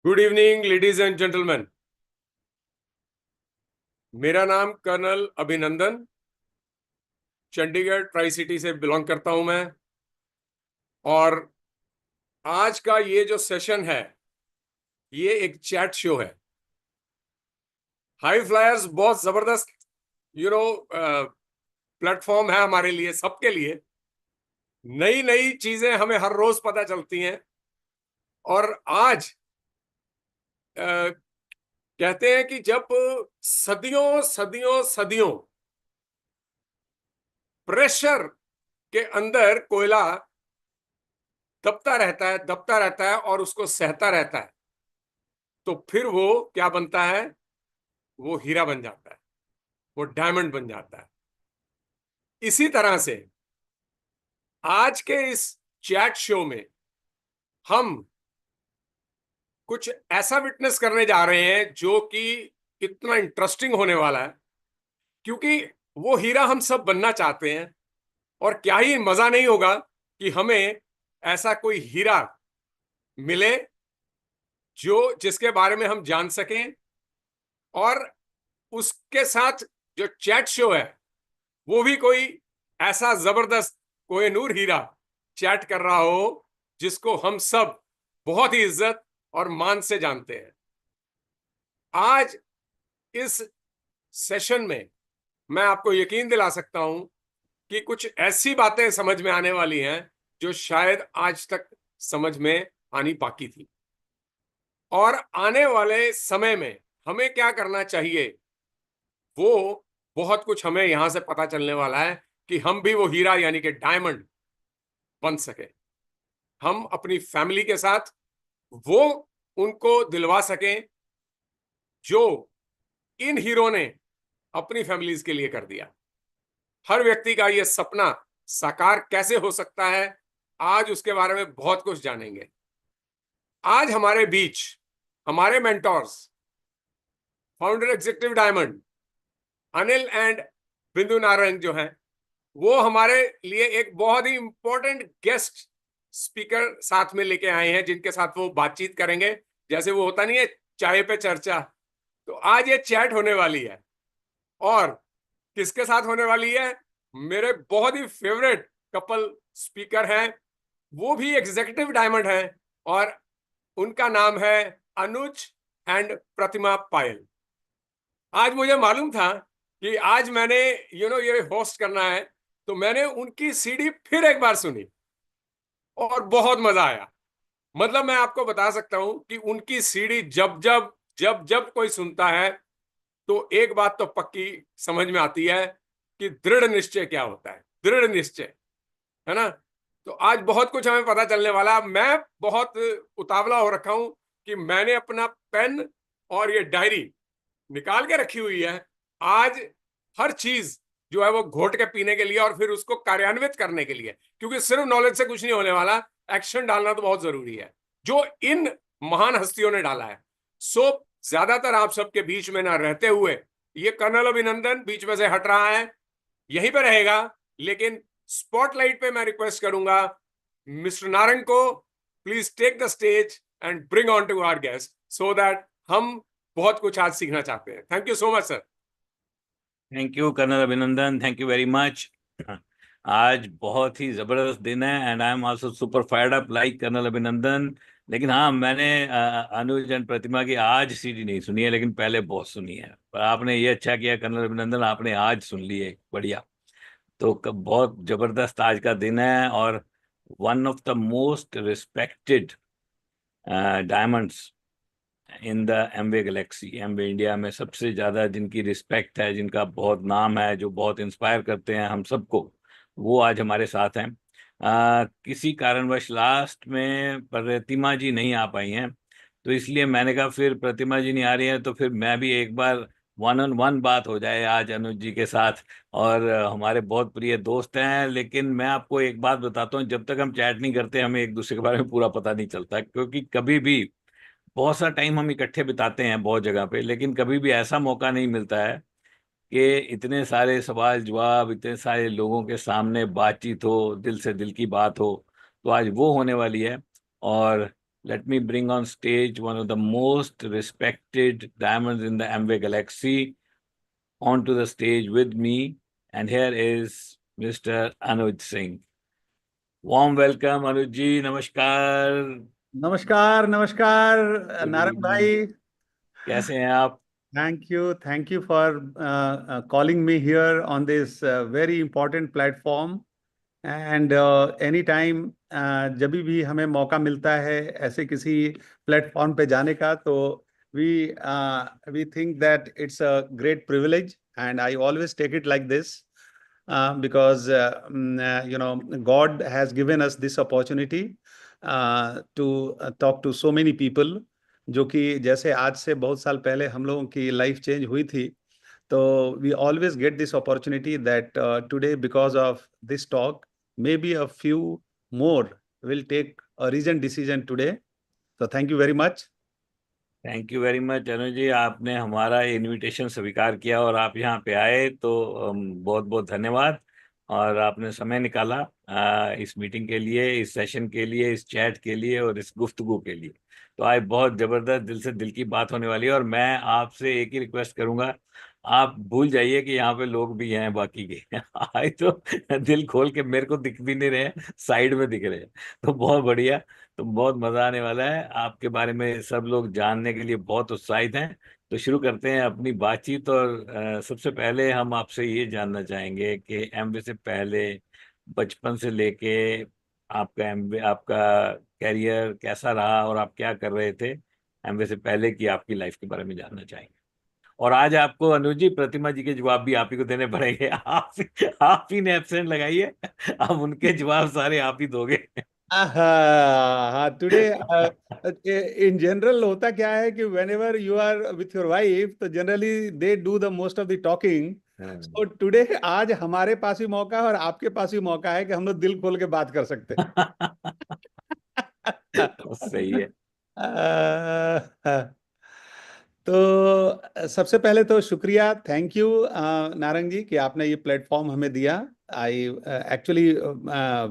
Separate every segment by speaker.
Speaker 1: Good evening ladies and gentleman. मेरा नाम colonel अभिनंदन, चंडीगढ़ ट्राई सिटी से बिलोंग करता हूं मैं। और आज का ये जो सेशन है, ये एक चैट शो है। हाई फ्लायर्स बहुत जबरदस्त यू नो प्लेटफॉर्म है हमारे लिए, सबके लिए। नई नई चीजें हमें हर रोज पता चलती हैं। और आज कहते हैं कि जब सदियों सदियों सदियों प्रेशर के अंदर कोयला दबता रहता है और उसको सहता रहता है, तो फिर वो क्या बनता है? वो हीरा बन जाता है, वो डायमंड बन जाता है। इसी तरह से आज के इस चैट शो में हम कुछ ऐसा विटनेस करने जा रहे हैं जो कि इतना इंटरेस्टिंग होने वाला है, क्योंकि वो हीरा हम सब बनना चाहते हैं। और क्या ही मजा नहीं होगा कि हमें ऐसा कोई हीरा मिले जो जिसके बारे में हम जान सकें। और उसके साथ जो चैट शो है, वो भी कोई ऐसा जबरदस्त कोहिनूर हीरा चैट कर रहा हो जिसको हम सब बहुत ही इज्जत और मान से जानते हैं। आज इस सेशन में मैं आपको यकीन दिला सकता हूं कि कुछ ऐसी बातें समझ में आने वाली हैं जो शायद आज तक समझ में आनी बाकी थी। और आने वाले समय में हमें क्या करना चाहिए, वो बहुत कुछ हमें यहां से पता चलने वाला है कि हम भी वो हीरा यानी कि डायमंड बन सके। हम अपनी फैमिली के साथ वो उनको दिलवा सकें जो इन हीरो ने अपनी फैमिलीज के लिए कर दिया। हर व्यक्ति का ये सपना साकार कैसे हो सकता है, आज उसके बारे में बहुत कुछ जानेंगे। आज हमारे बीच हमारे mentors, founder executive diamond Anil and बिंदु नारायण जो हैं, वो हमारे लिए एक बहुत ही इंपॉर्टेंट गेस्ट स्पीकर साथ में लेके आए हैं, जिनके साथ वो बातचीत करेंगे। जैसे वो होता नहीं है चाय पे चर्चा, तो आज ये चैट होने वाली है। और किसके साथ होने वाली है? मेरे बहुत ही फेवरेट कपल स्पीकर हैं, वो भी एग्जीक्यूटिव डायमंड हैं। और उनका नाम है अनुज एंड प्रतिमा पायल। आज मुझे मालूम था कि आज मैंने ये होस्ट करना है, तो मैंने उनकी सीडी फिर एक बार सुनी और बहुत मजा आया। मतलब मैं आपको बता सकता हूं कि उनकी सीडी जब जब कोई सुनता है तो एक बात तो पक्की समझ में आती है कि दृढ़ निश्चय क्या होता है। दृढ़ निश्चय, है ना? तो आज बहुत कुछ हमें पता चलने वाला। मैं बहुत उतावला हो रखा हूं कि मैंने अपना पेन और ये डायरी निकाल के रखी हुई है। आज हर चीज जो है वो घोट के पीने के लिए और फिर उसको कार्यान्वित करने के लिए, क्योंकि सिर्फ नॉलेज से कुछ नहीं होने वाला। एक्शन डालना तो बहुत जरूरी है, जो इन महान हस्तियों ने डाला है। सो ज्यादातर आप सबके बीच में ना रहते हुए ये कर्नल अभिनंदन बीच में से हट रहा है, यहीं पे रहेगा। लेकिन स्पॉटलाइट पे मैं रिक्वेस्ट करूंगा मिस्टर नारंग को, please take the stage and bring on to our guest so that हम बहुत कुछ आज सीखना चाहते हैं। Thank you so much sir.
Speaker 2: Thank you colonel Abhinandan, thank you very much. आज बहुत ही ज़बरदस्त दिन है and I am also super fired up like colonel Abhinandan. लेकिन हाँ, मैंने अनुज एंड प्रतिमा की आज सीडी नहीं सुनी है, लेकिन पहले बहुत सुनी है। पर आपने ये अच्छा किया कर्नल अभिनंदन, आपने आज सुन ली है, बढ़िया। तो बहुत ज़बरदस्त आज का दिन है। और one of the most respected diamonds in the Amway Galaxy, Amway India में सबसे ज़्यादा जिनकी रिस्पेक्ट है, जिनका बहुत नाम है, जो बहुत इंस्पायर करते हैं हम सबको, वो आज हमारे साथ हैं। किसी कारणवश लास्ट में प्रतिमा जी नहीं आ पाई हैं, तो इसलिए मैंने कहा फिर प्रतिमा जी नहीं आ रही है तो फिर मैं भी एक बार वन ऑन वन बात हो जाए आज अनुज जी के साथ। और हमारे बहुत प्रिय दोस्त हैं। लेकिन मैं आपको एक बात बताता हूँ, जब तक हम चैट नहीं करते हमें एक दूसरे के बारे में पूरा पता नहीं चलता, क्योंकि कभी भी बहुत सा टाइम हम इकट्ठे बिताते हैं बहुत जगह पे, लेकिन कभी भी ऐसा मौका नहीं मिलता है कि इतने सारे सवाल जवाब, इतने सारे लोगों के सामने बातचीत हो, दिल से दिल की बात हो। तो आज वो होने वाली है। और let me bring on stage one of the most respected diamonds in the Amway galaxy onto the stage with me. And here is Mr. Anuj Singh. Warm welcome, Anuj ji. Namaskar.
Speaker 3: नमस्कार नमस्कार
Speaker 2: Good
Speaker 3: Narayan
Speaker 2: evening.
Speaker 3: भाई.
Speaker 2: कैसे हैं आप?
Speaker 3: Thank you for calling me here on this very important platform. And anytime जब भी हमें मौका मिलता है ऐसे किसी प्लेटफॉर्म पे जाने का, तो we think that it's a great privilege, and I always take it like this because God has given us this opportunity to talk to so many people. जो कि जैसे आज से बहुत साल पहले हम लोगों की लाइफ चेंज हुई थी, तो we always get this opportunity that today because of this talk may be a few more will take a reason decision today. तो thank you very much.
Speaker 2: Thank you very much Anuj ji, आपने हमारा invitation स्वीकार किया और आप यहाँ पे आए, तो बहुत बहुत धन्यवाद। और आपने समय निकाला इस मीटिंग के लिए, इस सेशन के लिए, इस चैट के लिए और इस गुफ्तगू के लिए। तो आज बहुत जबरदस्त दिल से दिल की बात होने वाली है। और मैं आपसे एक ही रिक्वेस्ट करूंगा, आप भूल जाइए कि यहाँ पे लोग भी हैं बाकी के। आज तो दिल खोल के मेरे को दिख भी नहीं रहे हैं, साइड में दिख रहे हैं। तो बहुत बढ़िया, तो बहुत मजा आने वाला है। आपके बारे में सब लोग जानने के लिए बहुत उत्साहित हैं। तो शुरू करते हैं अपनी बातचीत। और सबसे पहले हम आपसे ये जानना चाहेंगे कि एमबीए से पहले, बचपन से लेके आपका एमबीए, आपका कैरियर कैसा रहा और आप क्या कर रहे थे एमबीए से पहले की आपकी लाइफ के बारे में जानना चाहेंगे। और आज आपको अनुज जी प्रतिमा जी के जवाब भी आप ही को देने पड़ेंगे। आप ही ने एब्सेंट लगाई है, अब उनके जवाब सारे आप ही दोगे।
Speaker 3: हाँ, टुडे इन जनरल होता क्या है कि whenever you are with your wife, तो generally they do the most of the talking. So today आज हमारे पास भी मौका है और आपके पास भी मौका है कि हम लोग दिल खोल के बात कर सकते हैं.
Speaker 2: सही है।
Speaker 3: तो सबसे पहले तो शुक्रिया, थैंक यू नारंग जी कि आपने ये प्लेटफॉर्म हमें दिया. I actually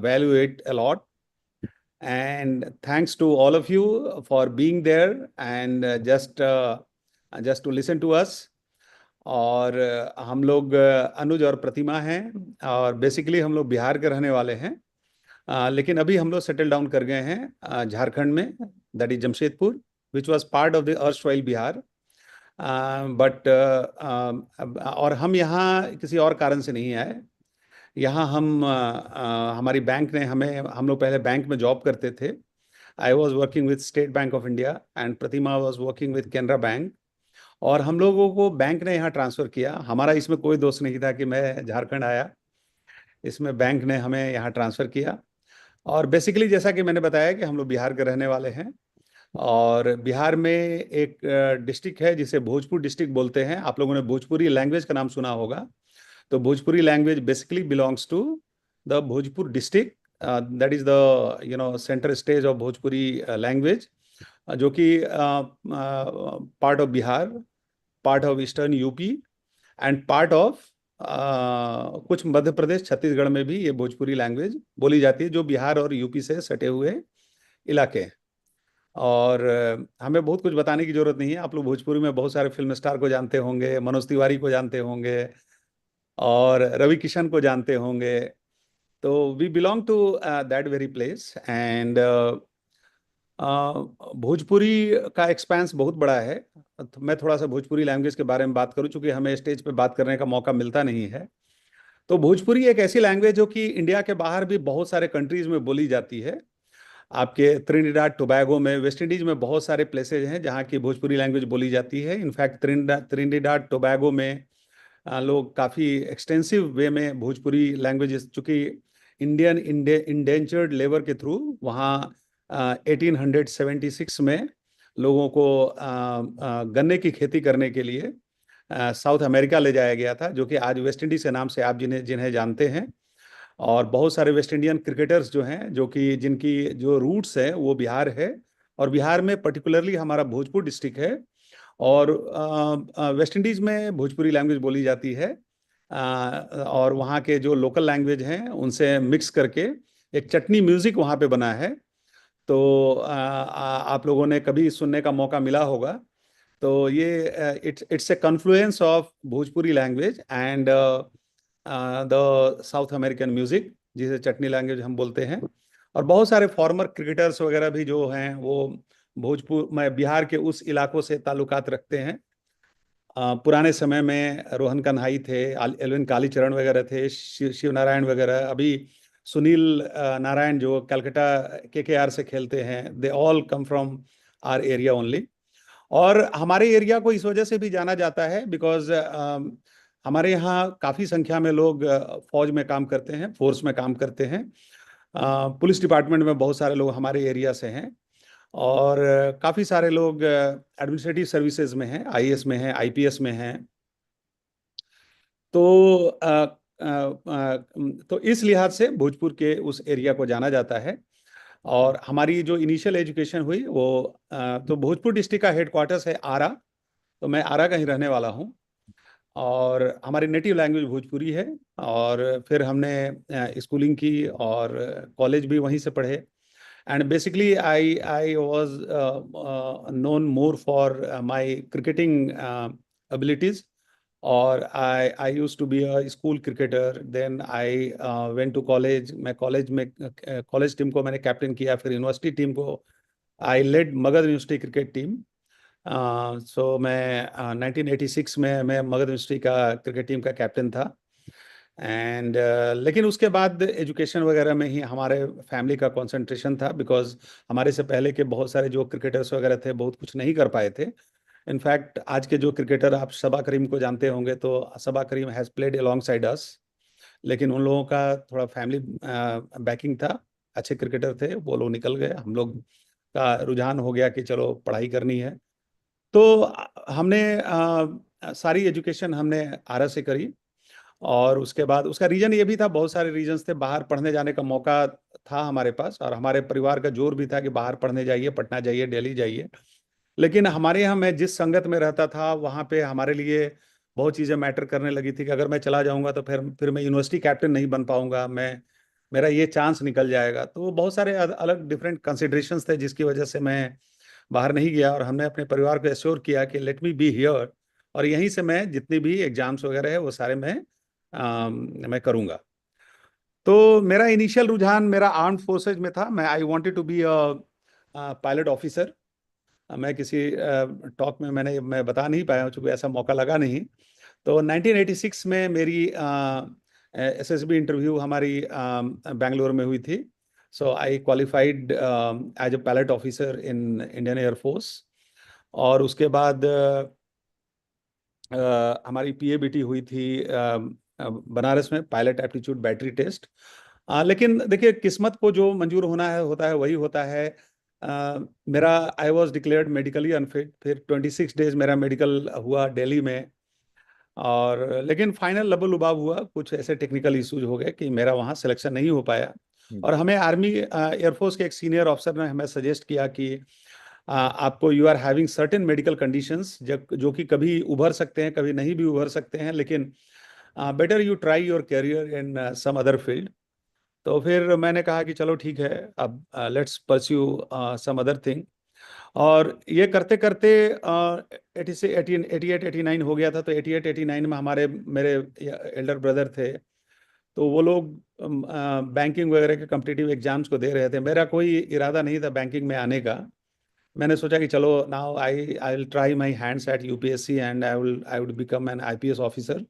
Speaker 3: value it a lot. And thanks to all of you for being there and just to listen to us. और हम लोग अनुज और प्रतिमा हैं, और बेसिकली हम लोग बिहार के रहने वाले हैं. लेकिन अभी हम लोग सेटल डाउन कर गए हैं झारखंड में, that is Jamshedpur, which was part of the erstwhile Bihar. But और हम यहाँ किसी और कारण से नहीं आए. यहाँ हमारी बैंक ने हमें, हम लोग पहले बैंक में जॉब करते थे. I was working with state bank of India and Pratima was working with Canara bank. और हम लोगों को बैंक ने यहाँ ट्रांसफ़र किया. हमारा इसमें कोई दोष नहीं था कि मैं झारखंड आया, इसमें बैंक ने हमें यहाँ ट्रांसफ़र किया. और बेसिकली जैसा कि मैंने बताया कि हम लोग बिहार के रहने वाले हैं. और बिहार में एक डिस्ट्रिक्ट है जिसे भोजपुर डिस्ट्रिक्ट बोलते हैं. आप लोगों ने भोजपुरी लैंग्वेज का नाम सुना होगा. तो Bhojpuri language basically belongs to the Bhojpur district. That is the centre stage of Bhojpuri language, जो कि part of Bihar, part of eastern UP and part of कुछ मध्य प्रदेश, छत्तीसगढ़ में भी ये भोजपुरी लैंग्वेज बोली जाती है, जो बिहार और यूपी से सटे हुए इलाके हैं. और हमें बहुत कुछ बताने की जरूरत नहीं है. आप लोग भोजपुरी में बहुत सारे फिल्म स्टार को जानते होंगे, मनोज तिवारी को जानते होंगे और रवि किशन को जानते होंगे. तो we belong to that very place. And Bhojpuri का एक्सपेंस बहुत बड़ा है. तो मैं थोड़ा सा भोजपुरी लैंग्वेज के बारे में बात करूं, चूंकि हमें स्टेज पे बात करने का मौका मिलता नहीं है. तो भोजपुरी एक ऐसी लैंग्वेज जो कि इंडिया के बाहर भी बहुत सारे कंट्रीज में बोली जाती है. आपके त्रिनिडाद टोबैगो में, वेस्ट इंडीज में बहुत सारे प्लेसेज हैं जहाँ की भोजपुरी लैंग्वेज बोली जाती है. इनफैक्ट त्रिनिडाद टोबैगो में लोग काफ़ी एक्सटेंसिव वे में भोजपुरी लैंग्वेज, चूँकि इंडियन इंडेंचर्ड लेबर के थ्रू वहाँ 1876 में लोगों को गन्ने की खेती करने के लिए साउथ अमेरिका ले जाया गया था, जो कि आज वेस्ट इंडीज के नाम से आप जिन्हें जिन्हें जानते हैं. और बहुत सारे वेस्ट इंडियन क्रिकेटर्स जो हैं, जो कि जिनकी जो रूट्स है वो बिहार है, और बिहार में पर्टिकुलरली हमारा भोजपुर डिस्ट्रिक्ट है. और वेस्ट इंडीज़ में भोजपुरी लैंग्वेज बोली जाती है. और वहाँ के जो लोकल लैंग्वेज हैं उनसे मिक्स करके एक चटनी म्यूज़िक वहाँ पे बना है. तो आप लोगों ने कभी सुनने का मौका मिला होगा। तो ये it's a confluence of Bhojpuri language and the south American music, जिसे चटनी लैंग्वेज हम बोलते हैं। और बहुत सारे फॉर्मर क्रिकेटर्स वगैरह भी जो हैं वो भोजपुर में बिहार के उस इलाकों से ताल्लुकात रखते हैं। पुराने समय में रोहन कन्हाई थे, एलविन कालीचरण वगैरह थे, शिव नारायण वगैरह, अभी सुनील नारायण जो कलकत्ता केकेआर से खेलते हैं, they all come from our area only. और हमारे एरिया को इस वजह से भी जाना जाता है बिकॉज हमारे यहाँ काफ़ी संख्या में लोग फौज में काम करते हैं, फोर्स में काम करते हैं। पुलिस डिपार्टमेंट में बहुत सारे लोग हमारे एरिया से हैं, और काफ़ी सारे लोग एडमिनिस्ट्रेटिव सर्विसेज में हैं, आईएएस में हैं, आईपीएस में हैं। तो इस लिहाज से भोजपुर के उस एरिया को जाना जाता है। और हमारी जो इनिशियल एजुकेशन हुई वो तो भोजपुर डिस्ट्रिक्ट का हेडक्वार्टर्स है आरा, तो मैं आरा का ही रहने वाला हूँ, और हमारी नेटिव लैंग्वेज भोजपुरी है। और फिर हमने स्कूलिंग की और कॉलेज भी वहीं से पढ़े। And basically I was known more for my cricketing abilities, और I used to be a school cricketer. Then I went to college. मैं कॉलेज में कॉलेज टीम को मैंने कैप्टन किया, फिर यूनिवर्सिटी टीम को I led Magadh university cricket team. So मैं 1986 में मैं मगध यूनिवर्सिटी का क्रिकेट टीम का कैप्टन था। एंड लेकिन उसके बाद एजुकेशन वगैरह में ही हमारे फैमिली का कंसंट्रेशन था, बिकॉज हमारे से पहले के बहुत सारे जो क्रिकेटर्स वगैरह थे बहुत कुछ नहीं कर पाए थे। इनफैक्ट आज के जो क्रिकेटर, आप सबा करीम को जानते होंगे, तो Saba Karim has played along side अस, लेकिन उन लोगों का थोड़ा फैमिली बैकिंग था, अच्छे क्रिकेटर थे, वो लोग निकल गए। हम लोग का रुझान हो गया कि चलो पढ़ाई करनी है, तो हमने सारी एजुकेशन हमने आरा से करी। और उसके बाद उसका रीजन ये भी था, बहुत सारे रीजंस थे, बाहर पढ़ने जाने का मौका था हमारे पास, और हमारे परिवार का जोर भी था कि बाहर पढ़ने जाइए, पटना जाइए, दिल्ली जाइए। लेकिन हमारे यहाँ, मैं जिस संगत में रहता था वहाँ पे हमारे लिए बहुत चीज़ें मैटर करने लगी थी कि अगर मैं चला जाऊँगा तो फिर मैं यूनिवर्सिटी कैप्टन नहीं बन पाऊँगा, मेरा ये चांस निकल जाएगा। तो बहुत सारे अलग डिफरेंट कंसिडरेशंस थे जिसकी वजह से मैं बाहर नहीं गया। और हमने अपने परिवार को एश्योर किया कि लेट मी बी हियर, और यहीं से मैं जितनी भी एग्जाम्स वगैरह है वो सारे मैं करूँगा। तो मेरा इनिशियल रुझान मेरा आर्म्ड फोर्सेज में था। I wanted to be a pilot officer. मैं किसी टॉक में मैं बता नहीं पाया चूँकि ऐसा मौका लगा नहीं। तो 1986 में मेरी एसएसबी इंटरव्यू हमारी बेंगलोर में हुई थी। So I qualified as a pilot officer in Indian air force. और उसके बाद हमारी पीएबीटी हुई थी बनारस में, पायलट एप्टीट्यूड बैटरी टेस्ट। लेकिन देखिए, किस्मत को जो मंजूर होना है होता है वही होता है। मेरा I was declared medically unfit, फिर 26 डेज मेरा मेडिकल हुआ दिल्ली में, और लेकिन फाइनल लबो लुबाब हुआ, कुछ ऐसे टेक्निकल इश्यूज हो गए कि मेरा वहाँ सिलेक्शन नहीं हो पाया। और हमें आर्मी एयरफोर्स के एक सीनियर ऑफिसर ने हमें सजेस्ट किया कि आपको, you are having certain medical conditions जो कि कभी उभर सकते हैं, कभी नहीं भी उभर सकते हैं, लेकिन better you try your career in some other field. तो फिर मैंने कहा कि चलो ठीक है, अब let's pursue some other thing. और ये करते करते 88-89 हो गया था। तो 88-89 में मेरे एल्डर ब्रदर थे, तो वो लोग बैंकिंग वगैरह के कॉम्पिटिटिव एग्जाम्स को दे रहे थे। मेरा कोई इरादा नहीं था बैंकिंग में आने का। मैंने सोचा कि चलो now I will try my hands eight UPSC and I would become an IPS officer.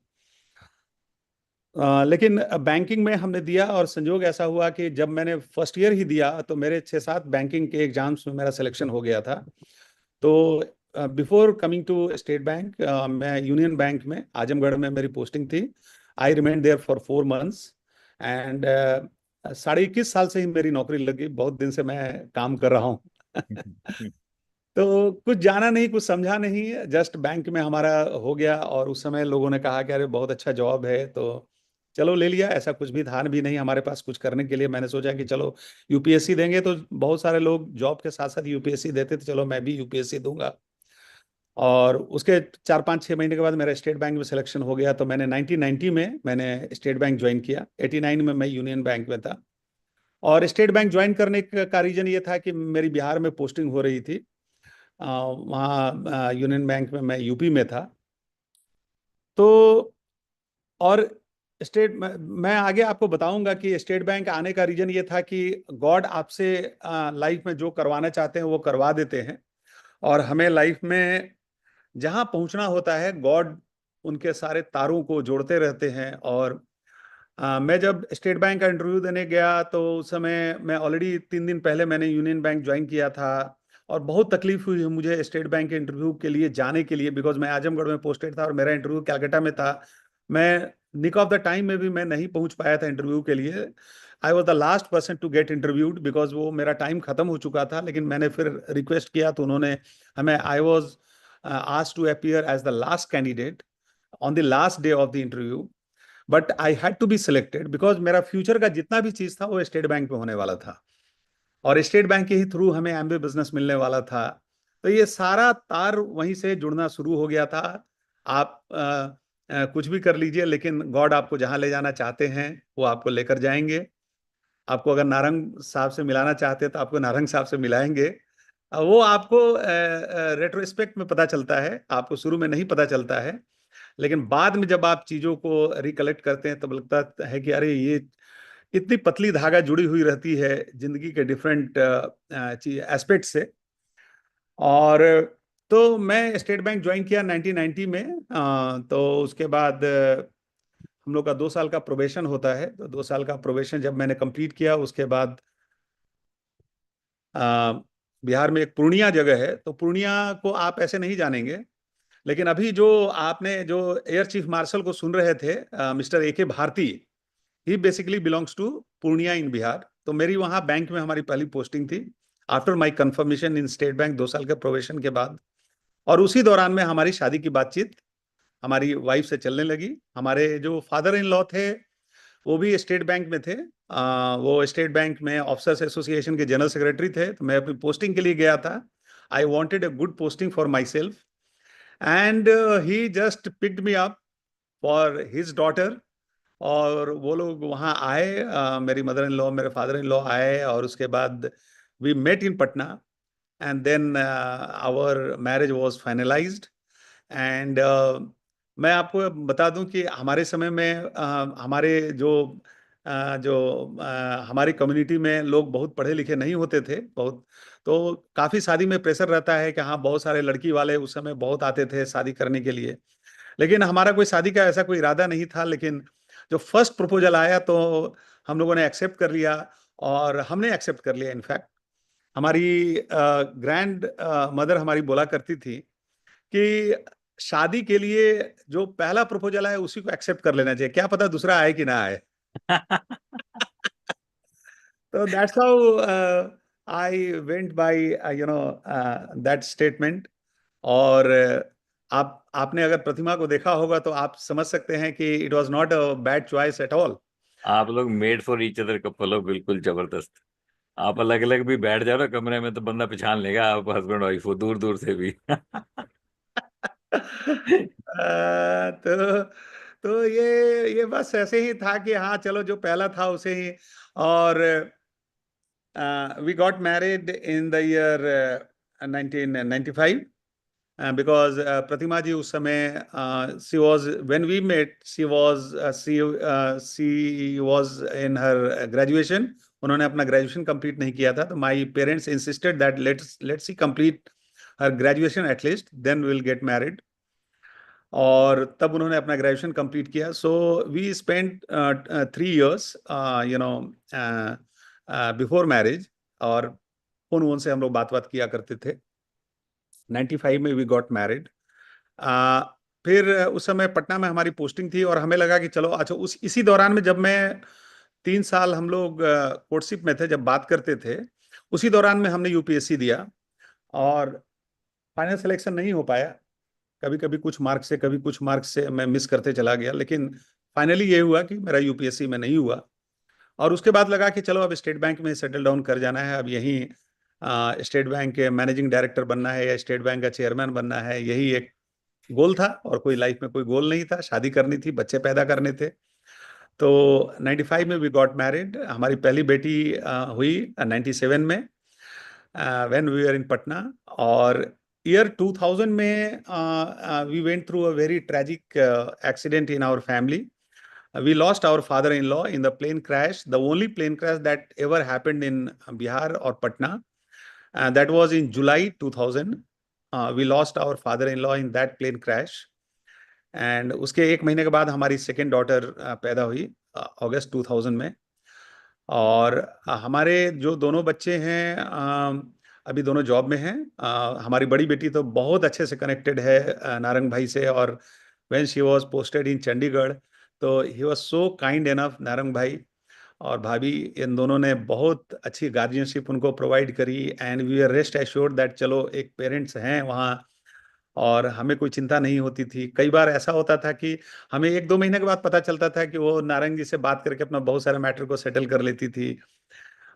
Speaker 3: लेकिन बिंग में हमने दिया, और संजोग ऐसा हुआ कि जब मैंने फर्स्ट ईयर ही दिया तो मेरे 6-7 बैंकिंग के एग्जाम्स में मेरा सिलेक्शन हो गया था। तो before coming to State Bank, मैं यूनियन बैंक में आजमगढ़ में मेरी पोस्टिंग थी। I remain there for 4 months and 21.5 साल से ही मेरी नौकरी लगी। बहुत दिन से मैं काम कर रहा हूँ। तो कुछ जाना नहीं, कुछ समझा नहीं, जस्ट बैंक में हमारा हो गया। और उस समय लोगों ने कहा कि अरे बहुत अच्छा जॉब है, तो चलो ले लिया। ऐसा कुछ भी था भी नहीं हमारे पास कुछ करने के लिए। मैंने सोचा कि चलो यूपीएससी देंगे, तो बहुत सारे लोग जॉब के साथ साथ यूपीएससी देते थे, चलो मैं भी यूपीएससी दूंगा। और उसके 4-5-6 महीने के बाद मेरा स्टेट बैंक में सिलेक्शन हो गया। तो मैंने 1990 में मैंने स्टेट बैंक ज्वाइन किया। 89 में मैं यूनियन बैंक में था। और स्टेट बैंक ज्वाइन करने का रीजन ये था कि मेरी बिहार में पोस्टिंग हो रही थी। वहाँ यूनियन बैंक में, मैं यूपी में था। तो और मैं आगे आपको बताऊंगा कि स्टेट बैंक आने का रीजन ये था कि गॉड आपसे लाइफ में जो करवाना चाहते हैं वो करवा देते हैं, और हमें लाइफ में जहां पहुंचना होता है गॉड उनके सारे तारों को जोड़ते रहते हैं। और मैं जब स्टेट बैंक का इंटरव्यू देने गया तो उस समय मैं ऑलरेडी 3 दिन पहले मैंने यूनियन बैंक ज्वाइन किया था, और बहुत तकलीफ हुई मुझे स्टेट बैंक के इंटरव्यू के लिए जाने के लिए, बिकॉज मैं आजमगढ़ में पोस्टेड था और मेरा इंटरव्यू कैलकाटा में था। मैं निक ऑफ द टाइम में भी मैं नहीं पहुंच पाया था इंटरव्यू के लिए। I was the last person to get interviewed because वो मेरा टाइम खत्म हो चुका था। लेकिन मैंने फिर रिक्वेस्ट किया तो उन्होंने हमें, I was asked to appear as the last candidate on the last day of the interview, but I had to be selected because मेरा फ्यूचर का जितना भी चीज था वो स्टेट बैंक में होने वाला था, और स्टेट बैंक के ही थ्रू हमें एमबीए बिजनेस मिलने वाला था। तो ये सारा तार वहीं से जुड़ना शुरू हो गया था। आप कुछ भी कर लीजिए, लेकिन गॉड आपको जहां ले जाना चाहते हैं वो आपको लेकर जाएंगे। आपको अगर नारंग साहब से मिलाना चाहते हैं तो आपको नारंग साहब से मिलाएंगे। वो आपको रेट्रोस्पेक्ट में पता चलता है, आपको शुरू में नहीं पता चलता है, लेकिन बाद में जब आप चीजों को रिकलेक्ट करते हैं तब लगता है कि अरे ये इतनी पतली धागा जुड़ी हुई रहती है जिंदगी के डिफरेंट एस्पेक्ट से। और तो मैं स्टेट बैंक ज्वाइन किया 1990 में। तो उसके बाद हम लोग का 2 साल का प्रोबेशन होता है, तो 2 साल का प्रोबेशन जब मैंने कंप्लीट किया उसके बाद बिहार में एक पूर्णिया जगह है, तो पूर्णिया को आप ऐसे नहीं जानेंगे, लेकिन अभी जो आपने जो एयर चीफ मार्शल को सुन रहे थे, मिस्टर ए के भारती, ही बेसिकली बिलोंग्स टू पूर्णिया इन बिहार। तो मेरी वहाँ बैंक में हमारी पहली पोस्टिंग थी after my confirmation in state bank, 2 साल के प्रोबेशन के बाद। और उसी दौरान में हमारी शादी की बातचीत हमारी वाइफ से चलने लगी। हमारे जो फादर इन लॉ थे वो भी स्टेट बैंक में थे। वो स्टेट बैंक में ऑफिसर्स एसोसिएशन के जनरल सेक्रेटरी थे। तो मैं अपनी पोस्टिंग के लिए गया था। I wanted a good posting for my self, and he just picked me up for his daughter. और वो लोग वहाँ आए, मेरी मदर इन लॉ, मेरे फादर इन लॉ आए, और उसके बाद we met in Patna, and then our marriage was finalised. एंड मैं आपको बता दूं कि हमारे समय में हमारे हमारी कम्युनिटी में लोग बहुत पढ़े लिखे नहीं होते थे बहुत। तो काफ़ी शादी में प्रेशर रहता है कि हाँ, बहुत सारे लड़की वाले उस समय बहुत आते थे शादी करने के लिए। लेकिन हमारा कोई शादी का ऐसा कोई इरादा नहीं था। लेकिन जो फर्स्ट प्रपोजल आया तो हम लोगों ने एक्सेप्ट कर लिया, और हमने एक्सेप्ट कर लिया। इनफैक्ट हमारी ग्रैंड मदर हमारी बोला करती थी कि शादी के लिए जो पहला प्रपोजल आए उसी को एक्सेप्ट कर लेना चाहिए, क्या पता दूसरा आए कि ना आए। तो that's how I went by that statement. और आप आपने अगर प्रतिमा को देखा होगा तो आप समझ सकते हैं कि it was not a bad choice at all.
Speaker 2: आप लोग made for each other couple हो, बिल्कुल जबरदस्त। आप अलग अलग भी बैठ जाओ ना कमरे में तो बंदा पहचान लेगा आप हस्बैंड वाइफ हो, दूर दूर से भी।
Speaker 3: तो ये बस ऐसे ही था कि हाँ चलो जो पहला था उसे ही। और we got married in the year 1995, because Pratima ji उस समय she was, when we met she was in her graduation. उन्होंने अपना ग्रेजुएशन कंप्लीट नहीं किया था, तो my parents insisted that let's see complete her graduation at least, then will get married. और तब उन्होंने अपना ग्रेजुएशन कंप्लीट किया। So we spend 3 years before marriage, और फोन वोन से हम लोग बात किया करते थे। 95 में वी गॉट मैरिड। फिर उस समय पटना में हमारी पोस्टिंग थी, और हमें लगा कि चलो अच्छा, उस इसी दौरान में जब मैं 3 साल हम लोग कोर्टशिप में थे, जब बात करते थे, उसी दौरान में हमने यूपीएससी दिया, और फाइनल सिलेक्शन नहीं हो पाया। कभी कभी कुछ मार्क्स से, कभी कुछ मार्क्स से मैं मिस करते चला गया, लेकिन फाइनली ये हुआ कि मेरा यूपीएससी में नहीं हुआ। और उसके बाद लगा कि चलो अब स्टेट बैंक में सेटल डाउन कर जाना है, अब यहीं स्टेट बैंक के मैनेजिंग डायरेक्टर बनना है या स्टेट बैंक का चेयरमैन बनना है, यही एक गोल था। और कोई लाइफ में कोई गोल नहीं था, शादी करनी थी, बच्चे पैदा करने थे। तो 95 में वी गॉट मैरिड। हमारी पहली बेटी हुई 97 में, when we were in Patna. और ईयर 2000 में we went through a very tragic accident in our family. We lost our father-in-law in the plane crash, the only plane crash that ever happened in Bihar or Patna. That was in July 2000. We lost our father-in-law in that plane crash. And उसके एक महीने के बाद हमारी second daughter पैदा हुई अगस्त 2000 में। और हमारे जो दोनों बच्चे हैं अभी दोनों जॉब में हैं। हमारी बड़ी बेटी तो बहुत अच्छे से कनेक्टेड है नारंग भाई से। और when she was posted in Chandigarh, तो he was so kind enough, Narang भाई और भाभी इन दोनों ने बहुत अच्छी गार्जियनशिप उनको प्रोवाइड करी। And we are rest assured that चलो एक पेरेंट्स हैं वहाँ और हमें कोई चिंता नहीं होती थी। कई बार ऐसा होता था कि हमें एक दो महीने के बाद पता चलता था कि वो नारंग जी से बात करके अपना बहुत सारे मैटर को सेटल कर लेती थी।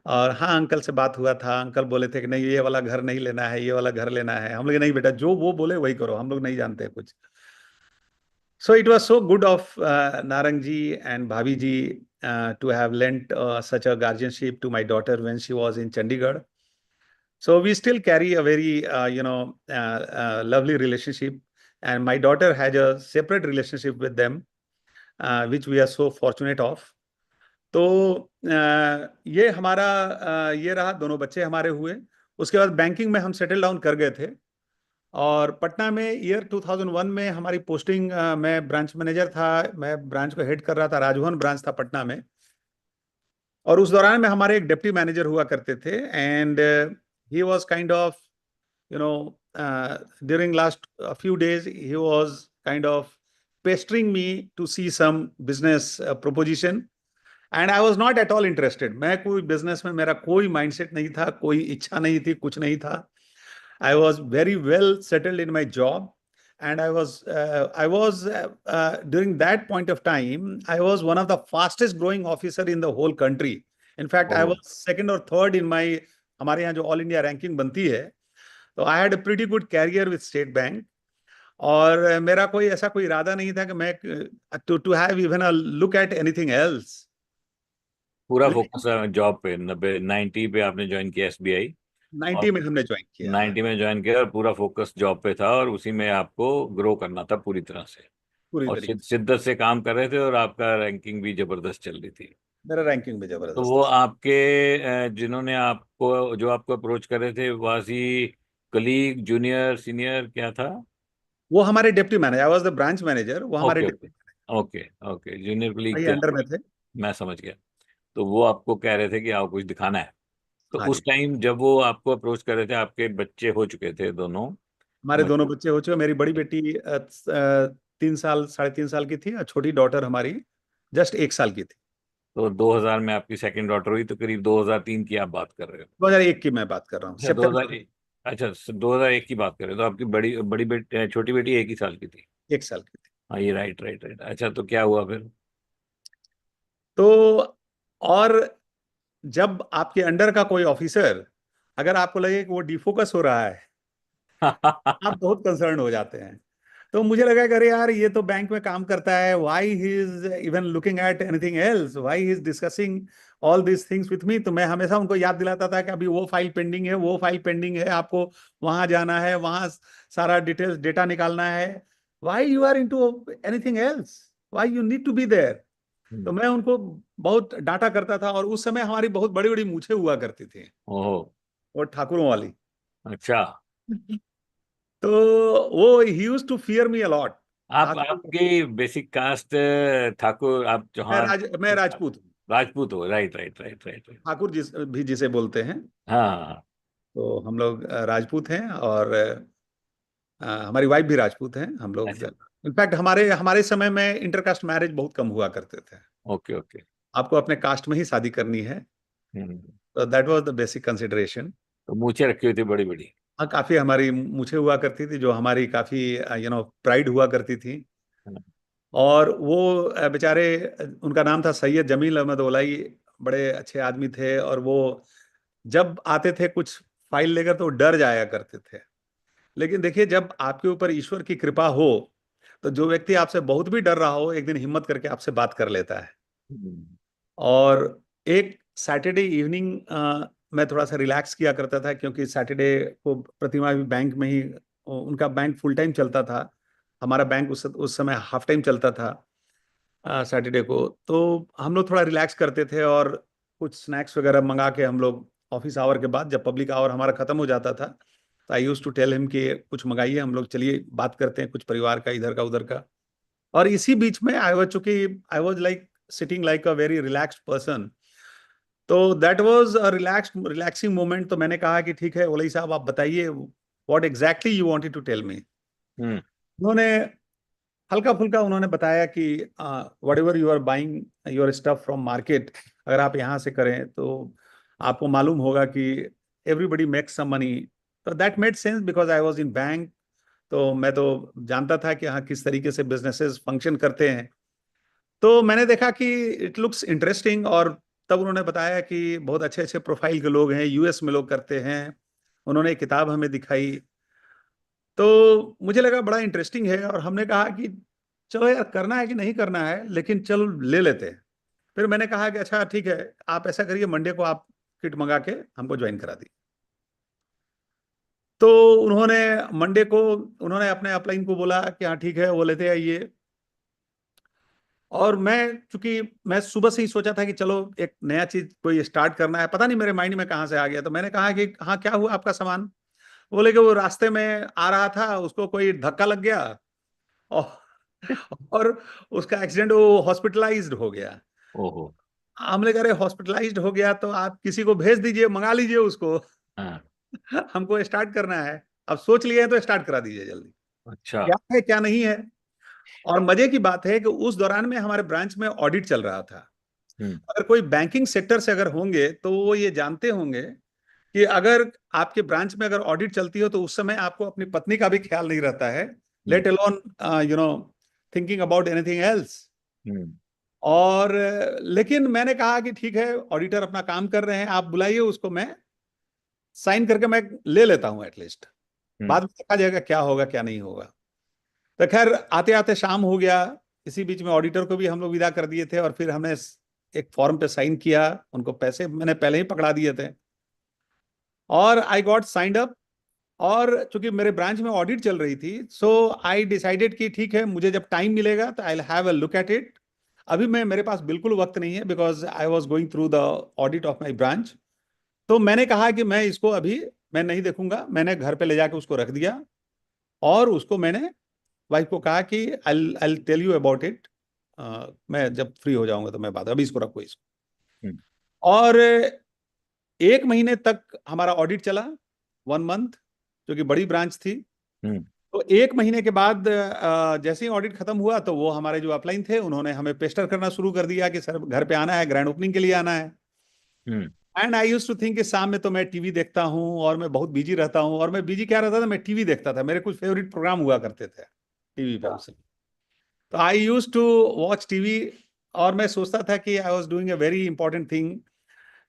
Speaker 3: और हाँ, अंकल से बात हुआ था, अंकल बोले थे कि नहीं ये वाला घर नहीं लेना है, ये वाला घर लेना है। हम लोग नहीं बेटा, जो वो बोले वही करो, हम लोग नहीं जानते कुछ। So it was so good of Narang ji and Bhabhi ji to have lent such a guardianship to my daughter when she was in Chandigarh. So we still carry a very, lovely relationship. And my daughter has a separate relationship with them, which we are so fortunate of. तो ये हमारा ये रहा, दोनों बच्चे हमारे हुए। उसके बाद बैंकिंग में हम सेटल डाउन कर गए थे। और पटना में ईयर 2001 में हमारी पोस्टिंग, मैं ब्रांच मैनेजर था, मैं ब्रांच को हेड कर रहा था, राजभवन ब्रांच था पटना में। और उस दौरान में हमारे एक डिप्टी मैनेजर हुआ करते थे। And he was kind of during last few days he was kind of pestering me to see some business proposition. And I was not at all interested. मैं कोई बिजनेस में, मेरा कोई माइंडसेट नहीं था, कोई इच्छा नहीं थी, कुछ नहीं था। I was very well settled in my job, and I was during that point of time, I was one of the fastest growing officer in the whole country. In fact, I
Speaker 2: Oh,
Speaker 3: was second or third in my, हमारे यहाँ जो all India ranking बनती है, तो I had a pretty good career with State Bank. और मेरा कोई ऐसा कोई इरादा नहीं था कि मैं to have even a look at anything else.
Speaker 2: पूरा
Speaker 3: लेकिन
Speaker 2: फोकस जॉब पे 90 पे आपने ज्वाइन किया एसबीआई।
Speaker 3: 90
Speaker 2: और
Speaker 3: में हमने ज्वाइन किया।
Speaker 2: 90 में ज्वाइन किया और पूरा फोकस जॉब पे था और उसी में आपको ग्रो करना था पूरी तरह से।
Speaker 3: पूरी
Speaker 2: और
Speaker 3: तरीके से
Speaker 2: शिद्दत से काम कर रहे थे और आपका रैंकिंग भी जबरदस्त चल रही थी।
Speaker 3: मेरा रैंकिंग में
Speaker 2: तो वो
Speaker 3: जबरदस्त।
Speaker 2: आपके जिन्होंने आपको जो आपको अप्रोच कर रहे थे was he colleague, junior, senior, क्या था?
Speaker 3: वो हमारे deputy manager, I was the branch manager, वो हमारे
Speaker 2: okay
Speaker 3: deputy
Speaker 2: okay okay okay, junior colleague
Speaker 3: भाई
Speaker 2: थे
Speaker 3: अंडर
Speaker 2: आपके।
Speaker 3: में थे।
Speaker 2: मैं समझ गया। तो वो आपको कह रहे थे कि आपको कुछ दिखाना है। तो
Speaker 3: हाँ
Speaker 2: उस
Speaker 3: जी,
Speaker 2: टाइम जब वो आपको अप्रोच कर रहे थे, आपके बच्चे हो चुके थे दोनों?
Speaker 3: हमारे दोनों बच्चे हो चुके। मेरी बड़ी बेटी 3 साल, 3.5 साल की थी, और छोटी डॉटर हमारी जस्ट 1 साल की थी।
Speaker 2: तो 2000 में आपकी सेकंड डॉटर हुई, तो करीब 2003 की आप बात कर रहे हो।
Speaker 3: 2001 की मैं बात कर रहा हूँ,
Speaker 2: अच्छा
Speaker 3: सितंबर।
Speaker 2: 2001। अच्छा 2001 की बात कर रहे हो, तो आपकी बड़ी बड़ी बेटी, छोटी बेटी 1 ही साल की थी।
Speaker 3: 1 साल की थी।
Speaker 2: हाँ ये राइट राइट राइट। अच्छा तो क्या हुआ फिर?
Speaker 3: तो और जब आपके अंडर का कोई ऑफिसर, अगर आपको लगे कि वो डिफोकस हो रहा है, आप बहुत कंसर्न हो जाते हैं। तो मुझे लगा कि अरे यार, ये तो बैंक में काम करता है, why he is even looking at anything else, why he is discussing all this things with me. तो मैं हमेशा उनको याद दिलाता था कि अभी वो फाइल पेंडिंग है, वो फाइल पेंडिंग है, आपको वहां जाना है, वहां सारा डिटेल्स डेटा निकालना है। Why you are into anything else, why you need to be there. तो मैं उनको बहुत डांटा करता था। और उस समय हमारी बहुत बड़ी बड़ी मूछें हुआ करती थी,
Speaker 2: ओहो।
Speaker 3: और ठाकुरों वाली।
Speaker 2: अच्छा।
Speaker 3: तो वो he used to fear me a lot.
Speaker 2: आप आपकी बेसिक कास्ट ठाकुर, आप चौहान?
Speaker 3: मैं राजपूत हूँ।
Speaker 2: राजपूत हो, right right right right right.
Speaker 3: Thakur भी जिसे बोलते हैं।
Speaker 2: हाँ हाँ हाँ।
Speaker 3: तो हम लोग राजपूत हैं। और हमारी वाइफ भी राजपूत हैं। हम लोग
Speaker 2: अच्छा।
Speaker 3: इनफैक्ट हमारे हमारे समय में इंटरकास्ट मैरिज बहुत कम हुआ करते थे।
Speaker 2: Okay okay.
Speaker 3: आपको अपने कास्ट में ही शादी करनी है।
Speaker 2: हम्म।
Speaker 3: तो that was the basic consideration.
Speaker 2: तो मूछें रखी हुई थी बड़ी बड़ी?
Speaker 3: हाँ, काफी हमारी मूछें हुआ करती थी, जो हमारी काफी प्राइड हुआ करती थी। और वो बेचारे, उनका नाम था सैयद जमील अहमद ओलाई, बड़े अच्छे आदमी थे। और वो जब आते थे कुछ फाइल लेकर, तो डर जाया करते थे। लेकिन देखिए, जब आपके ऊपर ईश्वर की कृपा हो, तो जो व्यक्ति आपसे बहुत भी डर रहा हो, एक दिन हिम्मत करके आपसे बात कर लेता है। और एक सैटरडे इवनिंग मैं थोड़ा सा रिलैक्स किया करता था, क्योंकि सैटरडे को प्रतिमा भी बैंक में ही, उनका बैंक फुल टाइम चलता था, हमारा बैंक उस समय हाफ टाइम चलता था सैटरडे को। तो हम लोग थोड़ा रिलैक्स करते थे और कुछ स्नैक्स वगैरह मंगा के हम लोग ऑफिस आवर के बाद, जब पब्लिक आवर हमारा खत्म हो जाता था, तो I use to tell him कि कुछ मंगाइए, हम लोग चलिए बात करते हैं कुछ परिवार का, इधर का उधर का। और इसी बीच में I was like sitting like a very relaxed person. तो that was a relaxing moment. तो मैंने कहा कि ठीक है ओलई साहब, आप बताइए what exactly you wanted to tell me. उन्होंने हल्का फुल्का उन्होंने बताया कि whatever you are buying your stuff from market, अगर आप यहाँ से करें तो आपको मालूम होगा कि एवरीबडी मेक्स सम मनी। तो that made sense because I was in bank. तो मैं तो जानता था कि हाँ किस तरीके से बिजनेसेस फंक्शन करते हैं। तो मैंने देखा कि इट लुक्स इंटरेस्टिंग। और तब उन्होंने बताया कि बहुत अच्छे अच्छे प्रोफाइल के लोग हैं, यूएस में लोग करते हैं। उन्होंने एक किताब हमें दिखाई, तो मुझे लगा बड़ा इंटरेस्टिंग है। और हमने कहा कि चलो यार, करना है कि नहीं करना है, लेकिन चलो ले लेते हैं। फिर मैंने कहा कि अच्छा ठीक है, आप ऐसा करिए, मंडे को आप किट मंगा के हमको ज्वाइन करा दी। तो उन्होंने मंडे को उन्होंने अपने अपलाइन को बोला कि हाँ ठीक है, वो लेते आइए। और मैं, चूंकि मैं सुबह से ही सोचा था कि चलो एक नया चीज कोई स्टार्ट करना है, पता नहीं मेरे माइंड में कहाँ से आ गया। तो मैंने कहा कि हाँ क्या हुआ आपका सामान। बोले कि वो रास्ते में आ रहा था, उसको कोई धक्का लग गया और, और उसका एक्सीडेंट, वो हॉस्पिटलाइज्ड हो गया।
Speaker 2: ओहो।
Speaker 3: हमने कहा हॉस्पिटलाइज्ड हो गया तो आप किसी को भेज दीजिए, मंगा लीजिए उसको।
Speaker 2: हाँ।
Speaker 3: हमको स्टार्ट करना है, अब सोच लिए हैं तो स्टार्ट करा दीजिए जल्दी।
Speaker 2: अच्छा।
Speaker 3: क्या है क्या नहीं है। और मजे की बात है कि उस दौरान में हमारे ब्रांच में ऑडिट चल रहा था।
Speaker 2: हम्म।
Speaker 3: अगर कोई बैंकिंग सेक्टर से अगर होंगे तो वो ये जानते होंगे कि अगर आपके ब्रांच में अगर ऑडिट चलती हो तो उस समय आपको अपनी पत्नी का भी ख्याल नहीं रहता है, let alone you know thinking about anything else.
Speaker 2: Hmm.
Speaker 3: और लेकिन मैंने कहा कि ठीक है, ऑडिटर अपना काम कर रहे हैं, आप बुलाइए उसको, मैं साइन करके मैं ले लेता हूं एटलीस्ट, बाद में देखा जाएगा क्या होगा क्या नहीं होगा। तो खैर आते आते शाम हो गया। इसी बीच में ऑडिटर को भी हम लोग विदा कर दिए थे, और फिर हमने एक फॉर्म पे साइन किया, उनको पैसे मैंने पहले ही पकड़ा दिए थे, और आई गॉट साइंड अप। और चूंकि मेरे ब्रांच में ऑडिट चल रही थी, सो आई डिसाइडेड कि ठीक है, मुझे जब टाइम मिलेगा तो आई will have a look at it. अभी मेरे पास बिल्कुल वक्त नहीं है, because I was going through the audit of my branch. तो मैंने कहा कि मैं इसको अभी मैं नहीं देखूंगा। मैंने घर पे ले जाके उसको रख दिया, और उसको मैंने वाइफ को कहा कि I I tell you about it, मैं जब फ्री हो जाऊंगा तो मैं बात, अभी इसको रखो इसको।
Speaker 2: हम्म।
Speaker 3: और एक महीने तक हमारा ऑडिट चला, 1 मंथ, जो कि बड़ी ब्रांच थी।
Speaker 2: हम्म।
Speaker 3: तो एक महीने के बाद जैसे ही ऑडिट खत्म हुआ तो वो हमारे जो अपलाइन थे उन्होंने हमें पेस्टर करना शुरू कर दिया कि सर घर पे आना है, ग्रैंड ओपनिंग के लिए आना है।
Speaker 2: Hmm.
Speaker 3: And I use to think कि शाम में तो मैं टीवी देखता हूँ और मैं बहुत बिजी रहता हूँ। और मैं बिजी क्या रहता था, मैं टीवी देखता था, मेरे कुछ फेवरेट प्रोग्राम हुआ करते थे टीवी पे उस समय। तो I use to watch TV, और मैं सोचता था कि I was doing a very important thing.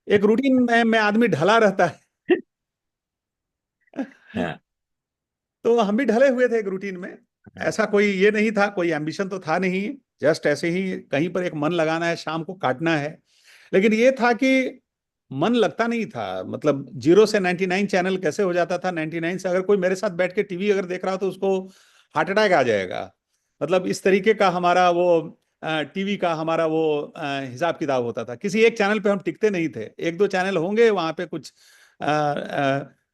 Speaker 3: एक रूटीन में आदमी ढला रहता है।
Speaker 2: हाँ।
Speaker 3: तो हम भी ढले हुए थे एक रूटीन में। ऐसा कोई ये नहीं था, कोई एम्बिशन तो था नहीं, जस्ट ऐसे ही कहीं पर एक मन लगाना है, शाम को काटना है। लेकिन ये था कि मन लगता नहीं था, मतलब 0 से 99 चैनल कैसे हो जाता था। 99 से अगर कोई मेरे साथ बैठ के टीवी अगर देख रहा हो तो उसको हार्ट अटैक आ जाएगा। मतलब इस तरीके का हमारा वो टीवी का हमारा वो हिसाब किताब होता था। किसी एक चैनल पे हम टिकते नहीं थे, एक दो चैनल होंगे वहां पे कुछ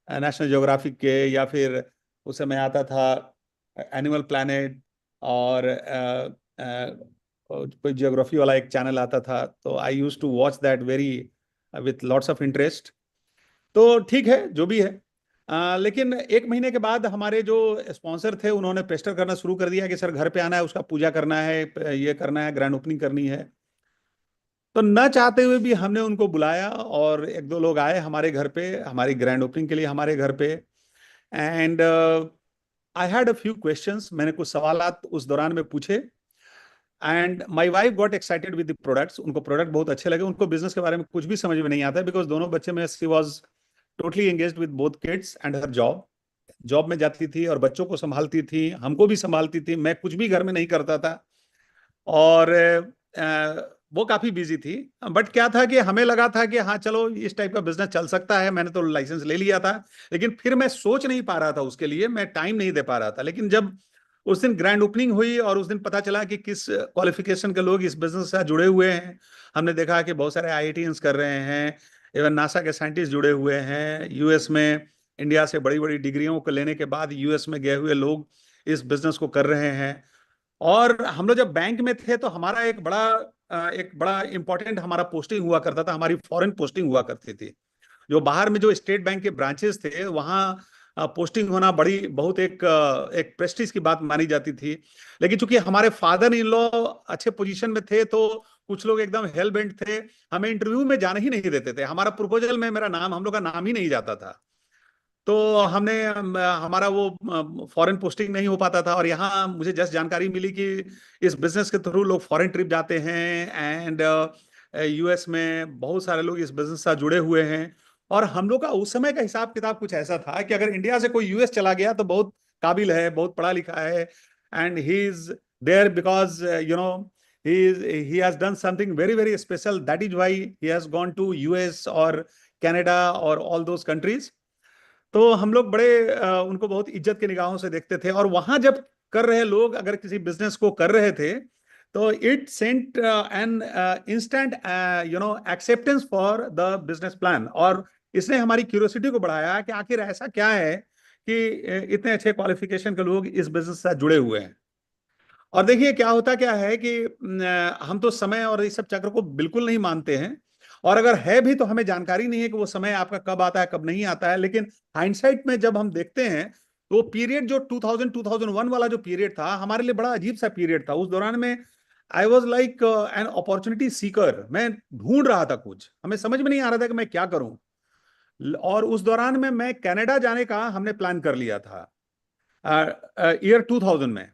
Speaker 3: नेशनल ज्योग्राफिक के, या फिर उस समय आता था एनिमल प्लैनेट, और कोई जियोग्राफी वाला एक चैनल आता था। तो I use to watch that very with lots of interest. तो ठीक है जो भी है। लेकिन एक महीने के बाद हमारे जो स्पॉन्सर थे उन्होंने पेस्टर करना शुरू कर दिया कि सर घर पे आना है, उसका पूजा करना है, ये करना है, ग्रैंड ओपनिंग करनी है। तो न चाहते हुए भी हमने उनको बुलाया, और एक दो लोग आए हमारे घर पे, हमारी ग्रैंड ओपनिंग के लिए हमारे घर पे। And I had a few questions, मैंने कुछ सवालात उस दौरान में पूछे। And my wife got excited with the products, उनको प्रोडक्ट बहुत अच्छे लगे। उनको बिजनेस के बारे में कुछ भी समझ में नहीं आता, बिकॉज दोनों बच्चे में she was totally engaged with both kids and her job. Job में जाती थी और बच्चों को संभालती थी, हमको भी संभालती थी, मैं कुछ भी घर में नहीं करता था। और वो काफी बिजी थी। बट क्या था कि हमें लगा था कि हाँ चलो इस टाइप का बिजनेस चल सकता है, मैंने तो लाइसेंस ले लिया था। लेकिन फिर मैं सोच नहीं पा रहा था उसके लिए, मैं टाइम नहीं दे पा रहा था। लेकिन जब उस दिन ग्रैंड ओपनिंग हुई और उस दिन पता चला कि किस क्वालिफिकेशन के लोग इस बिजनेस से जुड़े हुए हैं, हमने देखा कि बहुत सारे आईआईटीएंस कर रहे हैं, इवन नासा के साइंटिस्ट जुड़े हुए हैं यूएस में। इंडिया से बड़ी बड़ी डिग्रियों को लेने के बाद यूएस में गए हुए लोग इस बिजनेस को कर रहे हैं। और हम लोग जब बैंक में थे तो हमारा एक बड़ा इंपॉर्टेंट हमारा पोस्टिंग हुआ करता था, हमारी फॉरेन पोस्टिंग हुआ करती थी। जो बाहर में जो स्टेट बैंक के ब्रांचेस थे वहाँ पोस्टिंग होना बड़ी बहुत एक प्रेस्टीज की बात मानी जाती थी। लेकिन चूंकि हमारे फादर इन लॉ अच्छे पोजीशन में थे तो कुछ लोग एकदम हेल बेंट थे, हमें इंटरव्यू में जाने ही नहीं देते थे। हमारा प्रपोजल में मेरा नाम, हम लोग का नाम ही नहीं जाता था। तो हमने हमारा वो फॉरेन पोस्टिंग नहीं हो पाता था। और यहाँ मुझे जस्ट जानकारी मिली कि इस बिजनेस के थ्रू लोग फॉरेन ट्रिप जाते हैं एंड यूएस में बहुत सारे लोग इस बिजनेस से जुड़े हुए हैं। और हम लोग का उस समय का हिसाब किताब कुछ ऐसा था कि अगर इंडिया से कोई यूएस चला गया तो बहुत काबिल है, बहुत पढ़ा लिखा है, and he is there because you know he has done something very very special, that is why he has gone to US or Canada or all those countries। तो हम लोग बड़े उनको बहुत इज्जत की निगाहों से देखते थे। और वहां जब कर रहे लोग अगर किसी बिजनेस को कर रहे थे तो it sent an instant acceptance for the business plan. और इसने हमारी क्यूरियोसिटी को बढ़ाया कि आखिर ऐसा क्या है कि इतने अच्छे क्वालिफिकेशन के लोग इस बिजनेस से जुड़े हुए हैं। और देखिए क्या होता क्या है कि हम तो समय और इस सब चक्र को बिल्कुल नहीं मानते हैं। और अगर है भी तो हमें जानकारी नहीं है कि वो समय आपका कब आता है कब नहीं आता है। लेकिन हाइंडसाइट में जब हम देखते हैं तो वो पीरियड जो 2000 2001 वाला जो पीरियड था हमारे लिए बड़ा अजीब सा पीरियड था। उस दौरान में I was like an opportunity Sikar, मैं ढूंढ रहा था कुछ, हमें समझ में नहीं आ रहा था कि मैं क्या करूं। और उस दौरान में मैं कनाडा जाने का हमने प्लान कर लिया था ईयर 2000 में।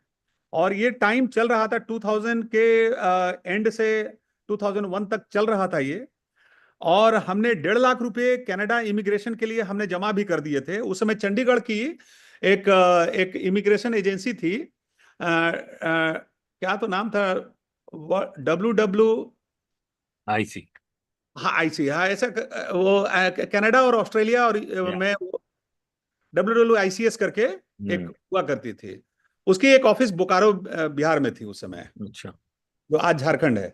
Speaker 3: और ये टाइम चल रहा था 2000 के एंड से 2001 तक चल रहा था ये। और हमने 1.5 लाख रुपए कनाडा इमिग्रेशन के लिए हमने जमा भी कर दिए थे। उस समय चंडीगढ़ की एक इमिग्रेशन एजेंसी थी, क्या तो नाम था,
Speaker 2: IC।
Speaker 3: हाँ आईसी, हाँ ऐसा वो कनाडा और ऑस्ट्रेलिया और में WWICS करके एक हुआ करती थी। उसकी एक ऑफिस बोकारो बिहार में थी उस समय,
Speaker 2: अच्छा।
Speaker 3: जो आज झारखंड है।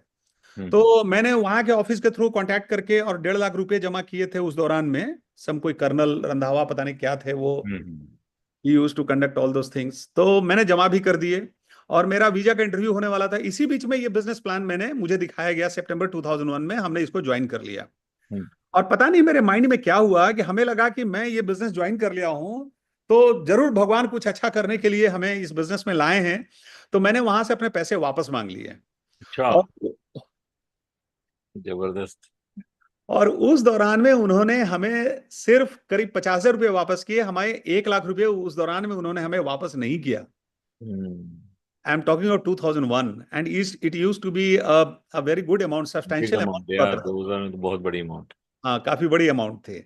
Speaker 3: तो मैंने वहां के ऑफिस के थ्रू कांटेक्ट करके और 1.5 लाख रुपए जमा किए थे उस दौरान में। सम कोई कर्नल रंधावा पता नहीं क्या थे वो, he used to conduct all those things. तो मैंने जमा भी कर दिए और मेरा वीजा का इंटरव्यू होने वाला था। इसी बीच में ये बिजनेस प्लान मुझे दिखाया गया सितंबर 2001 में, हमने इसको ज्वाइन कर लिया। और पता नहीं मेरे माइंड में क्या हुआ कि हमें लगा कि मैं ये बिजनेस ज्वाइन कर लिया हूं तो जरूर भगवान कुछ अच्छा करने के लिए हमें इस बिजनेस में लाए हैं। तो मैंने वहां से अपने पैसे वापस मांग लिए।
Speaker 2: अच्छा।
Speaker 3: और
Speaker 2: जबरदस्त।
Speaker 3: और उस दौरान में उन्होंने हमें सिर्फ करीब 50,000 रुपये वापस किए। हमारे 1 लाख रुपए उस दौरान में उन्होंने हमें वापस नहीं किया। I am talking of 2001 and it used to be a very good amount,
Speaker 2: big
Speaker 3: substantial
Speaker 2: amount
Speaker 3: amount
Speaker 2: यार,
Speaker 3: था।
Speaker 2: 2000 में तो बहुत बड़ी अमाउंट।
Speaker 3: हाँ काफी बड़ी अमाउंट थे।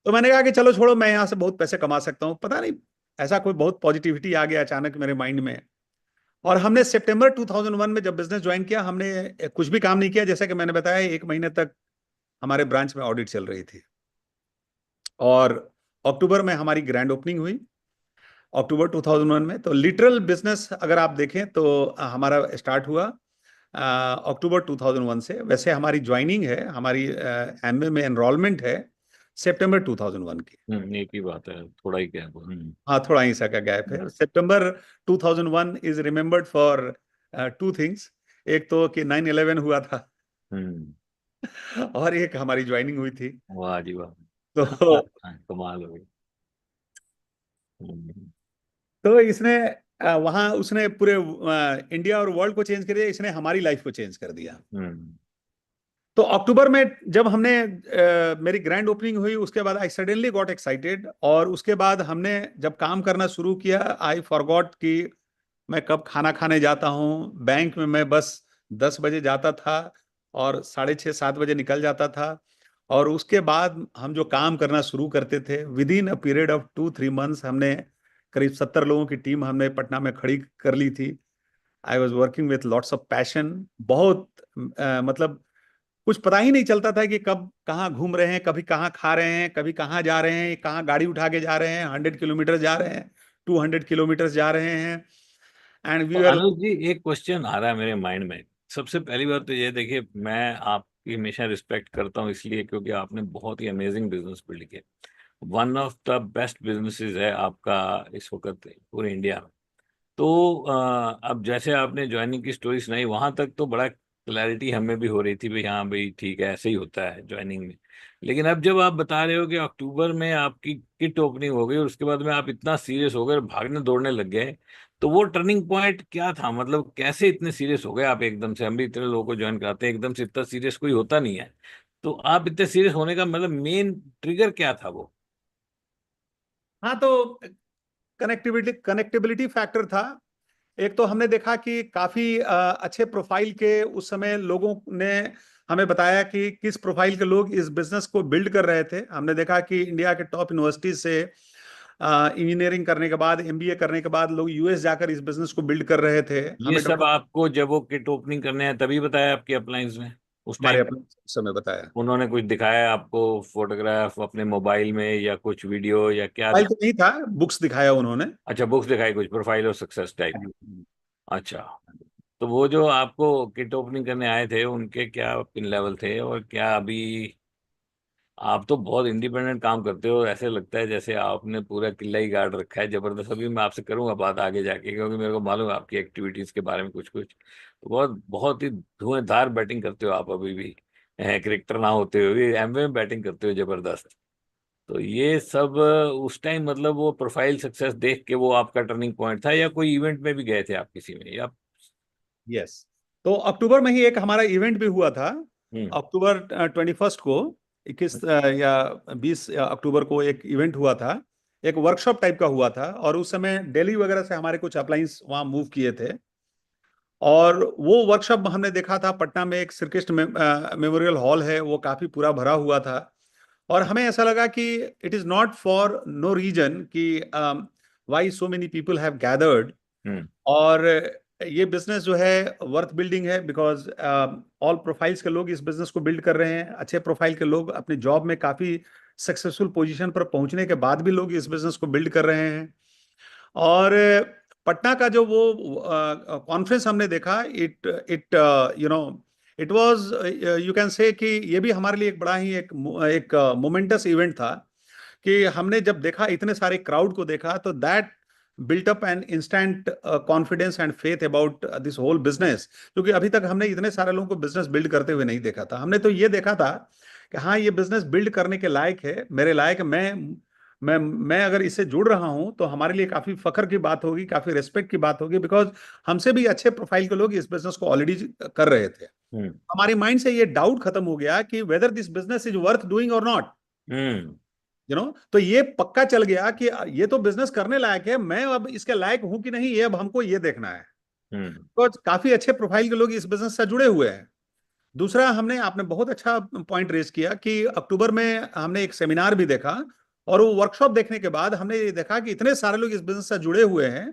Speaker 3: तो मैंने कहा कि चलो छोड़ो, मैं यहाँ से बहुत पैसे कमा सकता हूँ। पता नहीं ऐसा कोई बहुत पॉजिटिविटी आ गया अचानक मेरे माइंड में। और हमने सितंबर 2001 में जब बिजनेस ज्वाइन किया हमने कुछ भी काम नहीं किया। जैसे कि मैंने बताया 1 महीने तक हमारे ब्रांच में ऑडिट चल रही थी। और अक्टूबर में हमारी ग्रैंड ओपनिंग हुई, अक्टूबर 2001 में। तो लिटरल बिजनेस अगर आप देखें तो हमारा स्टार्ट हुआ अक्टूबर 2001 से। वैसे हमारी ज्वाइनिंग है, हमारी एमए में एनरोलमेंट है सितंबर 2001 की।
Speaker 2: एक ही बात है, थोड़ा ही गैप।
Speaker 3: हाँ थोड़ा ही सा का गैप है। सितंबर 2001 इज रिमेम्बर्ड फॉर 2 थिंग्स। एक तो कि 9/11 हुआ था और एक हमारी ज्वाइनिंग हुई थी।
Speaker 2: वाह जी वाह।
Speaker 3: तो
Speaker 2: कमाल हो गई।
Speaker 3: तो इसने वहां उसने पूरे इंडिया और वर्ल्ड को चेंज कर दिया, इसने हमारी लाइफ को चेंज कर दिया। तो अक्टूबर में जब हमने मेरी ग्रैंड ओपनिंग हुई उसके बाद आई सडनली गॉट एक्साइटेड। और उसके बाद हमने जब काम करना शुरू किया आई फॉरगॉट कि मैं कब खाना खाने जाता हूँ। बैंक में मैं बस 10 बजे जाता था और 6:30-7 बजे निकल जाता था। और उसके बाद हम जो काम करना शुरू करते थे with in a period of 2-3 months हमने करीब 70 लोगों की टीम हमने पटना में खड़ी कर ली थी। I was working with lots of passion, बहुत मतलब कुछ पता ही नहीं चलता था कि कब कहाँ घूम रहे हैं, कभी कहाँ खा रहे हैं, कभी कहाँ जा रहे हैं, कहाँ गाड़ी उठा के जा रहे हैं, 100 किलोमीटर जा रहे हैं, 200 किलोमीटर जा रहे हैं। एंड
Speaker 2: तो
Speaker 3: वी आर।
Speaker 2: अनुज जी, एक क्वेश्चन आ रहा है मेरे माइंड में। सबसे पहली बात तो ये देखिए, मैं आपकी हमेशा रिस्पेक्ट करता हूँ इसलिए क्योंकि आपने बहुत ही अमेजिंग बिजनेस बिल्ड किया। One of the best businesses है आपका इस वक्त पूरे इंडिया में। तो अब जैसे आपने ज्वाइनिंग की स्टोरी सुनाई, वहां तक तो बड़ा क्लैरिटी हमें भी हो रही थी भाई, हाँ भाई ठीक है, ऐसे ही होता है ज्वाइनिंग में। लेकिन अब जब आप बता रहे हो कि अक्टूबर में आपकी किट ओपनिंग हो गई और उसके बाद में आप इतना सीरियस हो गए और भागने दौड़ने लग गए, तो वो टर्निंग पॉइंट क्या था? मतलब कैसे इतने सीरियस हो गए आप एकदम से? हम भी इतने लोगों को ज्वाइन कराते हैं, एकदम से इतना सीरियस कोई होता नहीं है। तो आप इतने सीरियस होने का मतलब मेन ट्रिगर क्या था वो?
Speaker 3: हाँ, तो कनेक्टिविटी फैक्टर था। एक तो हमने देखा कि काफी अच्छे प्रोफाइल के उस समय लोगों ने हमें बताया कि किस प्रोफाइल के लोग इस बिजनेस को बिल्ड कर रहे थे। हमने देखा कि इंडिया के टॉप यूनिवर्सिटीज से इंजीनियरिंग करने के बाद, एमबीए करने के बाद लोग यूएस जाकर इस बिजनेस को बिल्ड कर रहे थे।
Speaker 2: ये
Speaker 3: हमें
Speaker 2: सब
Speaker 3: डॉक्टर
Speaker 2: आपको जब वो किट ओपनिंग करने हैं तभी बताया आपके अपलाइंस में उस
Speaker 3: हमारे
Speaker 2: टाइम?
Speaker 3: अपने समय बताया।
Speaker 2: उन्होंने कुछ दिखाया आपको, फोटोग्राफ अपने मोबाइल में या कुछ वीडियो या क्या
Speaker 3: फाइल तो नहीं था, बुक्स दिखाया उन्होंने।
Speaker 2: अच्छा, बुक्स दिखाई, कुछ प्रोफाइल और सक्सेस टाइप। अच्छा। तो वो जो आपको किट ओपनिंग करने आए थे उनके क्या पिन लेवल थे और क्या अभी? आप तो बहुत इंडिपेंडेंट काम करते हो, ऐसे लगता है जैसे आपने पूरा किला ही गाड़ रखा है जबरदस्त। अभी मैं आपसे करूंगा बात आगे जाके, क्योंकि मेरे को मालूम है आपकी एक्टिविटीज के बारे में कुछ कुछ। तो बहुत बहुत ही धुआंधार बैटिंग करते हो आप अभी भी, क्रिकेटर ना होते हुए भी एमवे में बैटिंग करते हो जबरदस्त। तो ये सब उस टाइम मतलब वो प्रोफाइल सक्सेस देख के वो आपका टर्निंग पॉइंट था, या कोई इवेंट में भी गए थे आप किसी में, या?
Speaker 3: यस। तो अक्टूबर में ही एक हमारा इवेंट भी हुआ था।
Speaker 2: हम्म।
Speaker 3: अक्टूबर 21 को, 21 या 20 अक्टूबर को एक इवेंट हुआ था। एक वर्कशॉप टाइप का हुआ था, और उस समय दिल्ली वगैरह से हमारे कुछ अप्लायंस वहाँ मूव किए थे। और वो वर्कशॉप हमने देखा था पटना में, एक श्री कृष्ण मेमोरियल हॉल है, वो काफी पूरा भरा हुआ था। और हमें ऐसा लगा कि it is not for no reason कि why so many people have gathered.
Speaker 2: Hmm.
Speaker 3: और ये बिजनेस जो है वर्थ बिल्डिंग है, बिकॉज ऑल प्रोफाइल्स के लोग इस बिजनेस को बिल्ड कर रहे हैं। अच्छे प्रोफाइल के लोग अपने जॉब में काफी सक्सेसफुल पोजीशन पर पहुंचने के बाद भी लोग इस बिजनेस को बिल्ड कर रहे हैं। और पटना का जो वो कॉन्फ्रेंस हमने देखा, it it you know it was, you can say कि ये भी हमारे लिए एक बड़ा ही एक मोमेंटस इवेंट था। कि हमने जब देखा, इतने सारे क्राउड को देखा, तो that built up an instant confidence and faith about this whole business. क्योंकि अभी तक हमने इतने सारे लोगों को बिजनेस बिल्ड करते हुए नहीं देखा था। हमने तो ये देखा था कि हाँ, ये बिजनेस बिल्ड करने के लायक है, मेरे लायक है। मैं अगर इससे जुड़ रहा हूं तो हमारे लिए काफी फख्र की बात होगी, काफी रिस्पेक्ट की बात होगी, बिकॉज हमसे भी अच्छे प्रोफाइल के लोग इस बिजनेस को ऑलरेडी कर रहे थे।
Speaker 2: हम्म।
Speaker 3: हमारे माइंड से ये डाउट खत्म हो गया कि whether this business is worth doing और नॉट।
Speaker 2: हम्म।
Speaker 3: तो ये पक्का चल गया कि ये तो बिजनेस करने लायक है, मैं अब इसके लायक हूं कि नहीं, ये अब हमको ये देखना है।
Speaker 2: हम्म।
Speaker 3: तो काफी अच्छे प्रोफाइल के लोग इस बिजनेस से जुड़े हुए हैं। दूसरा, हमने आपने बहुत अच्छा पॉइंट रेज किया कि अक्टूबर में हमने एक सेमिनार भी देखा। और वो वर्कशॉप देखने के बाद हमने ये देखा कि इतने सारे लोग इस बिजनेस से जुड़े हुए हैं,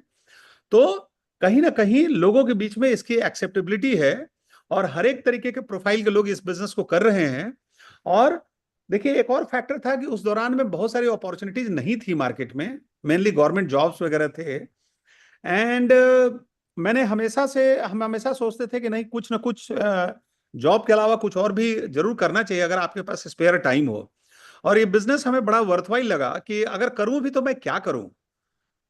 Speaker 3: तो कहीं ना कहीं लोगों के बीच में इसकी एक्सेप्टेबिलिटी है। और हर एक तरीके के प्रोफाइल के लोग इस बिजनेस को कर रहे हैं। और देखिए, एक और फैक्टर था कि उस दौरान में बहुत सारी अपॉर्चुनिटीज नहीं थी मार्केट में, मेनली गवर्नमेंट जॉब्स वगैरह थे। एंड हम हमेशा सोचते थे कि नहीं, कुछ ना कुछ जॉब के अलावा कुछ और भी जरूर करना चाहिए अगर आपके पास स्पेयर टाइम हो। और ये बिजनेस हमें बड़ा वर्थवाइल लगा कि अगर करूं भी तो मैं क्या करूं।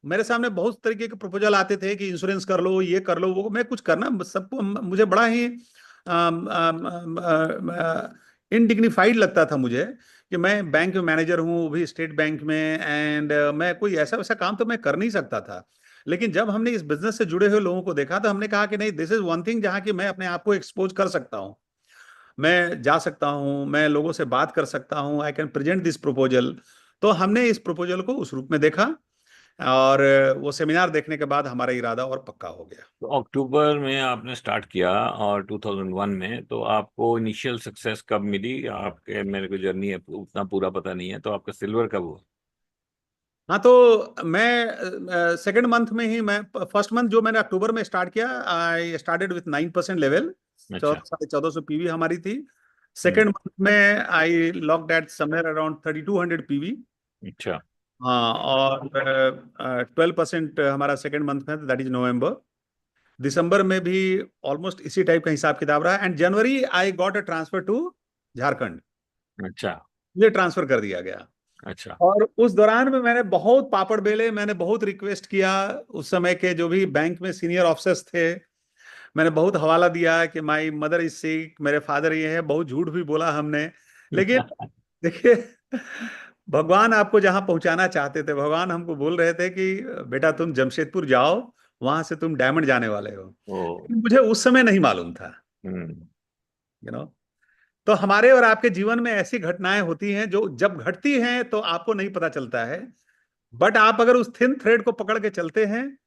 Speaker 3: मेरे सामने बहुत तरीके के प्रपोजल आते थे कि इंश्योरेंस कर लो, ये कर लो, वो मैं कुछ करना सबको मुझे बड़ा ही इनडिग्निफाइड लगता था मुझे कि मैं बैंक में मैनेजर हूँ, वो भी स्टेट बैंक में। एंड मैं कोई ऐसा वैसा काम तो मैं कर नहीं सकता था। लेकिन जब हमने इस बिजनेस से जुड़े हुए लोगों को देखा, तो हमने कहा कि नहीं, दिस इज वन थिंग जहाँ की मैं अपने आप को एक्सपोज कर सकता हूँ। मैं जा सकता हूँ, मैं लोगों से बात कर सकता हूँ, I can present this proposal. तो हमने इस प्रपोजल को उस रूप में देखा। और वो सेमिनार देखने के बाद हमारा इरादा और पक्का हो गया।
Speaker 2: तो अक्टूबर में आपने स्टार्ट किया और 2001 में, तो आपको इनिशियल सक्सेस कब मिली आपके? मेरे को जर्नी है उतना पूरा पता नहीं है, तो आपका सिल्वर कब हुआ?
Speaker 3: हाँ, तो मैं सेकेंड मंथ में ही, मैं फर्स्ट मंथ जो मैंने अक्टूबर में स्टार्ट किया, आई स्टार्टेड विथ 9% लेवल।
Speaker 2: अच्छा
Speaker 3: 1400 पीवी हमारी थी। सेकेंड मंथ में I locked at somewhere around 3200 PV.
Speaker 2: अच्छा
Speaker 3: हाँ, और 12% हमारा सेकेंड मंथ में, दैट इज नवंबर। दिसंबर में भी ऑलमोस्ट इसी टाइप का हिसाब किताब रहा, and January I got a transfer to Jharkhand.
Speaker 2: अच्छा
Speaker 3: ये ट्रांसफर कर दिया गया।
Speaker 2: अच्छा
Speaker 3: और उस दौरान में मैंने बहुत पापड़ बेले, मैंने बहुत रिक्वेस्ट किया उस समय के जो भी बैंक में सीनियर ऑफिसर्स थे। मैंने बहुत हवाला दिया कि माई मदर इज सिक, मेरे फादर ये है, बहुत झूठ भी बोला हमने। लेकिन देखिए, भगवान आपको जहां पहुंचाना चाहते थे, भगवान हमको बोल रहे थे कि बेटा तुम जमशेदपुर जाओ, वहां से तुम डायमंड जाने वाले हो।
Speaker 2: ओ
Speaker 3: लेकिन मुझे उस समय नहीं मालूम था,
Speaker 2: हम्म
Speaker 3: यू नो। तो हमारे और आपके जीवन में ऐसी घटनाएं होती हैं जो जब घटती हैं तो आपको नहीं पता चलता है, बट आप अगर उस थिन थ्रेड को पकड़ के चलते हैं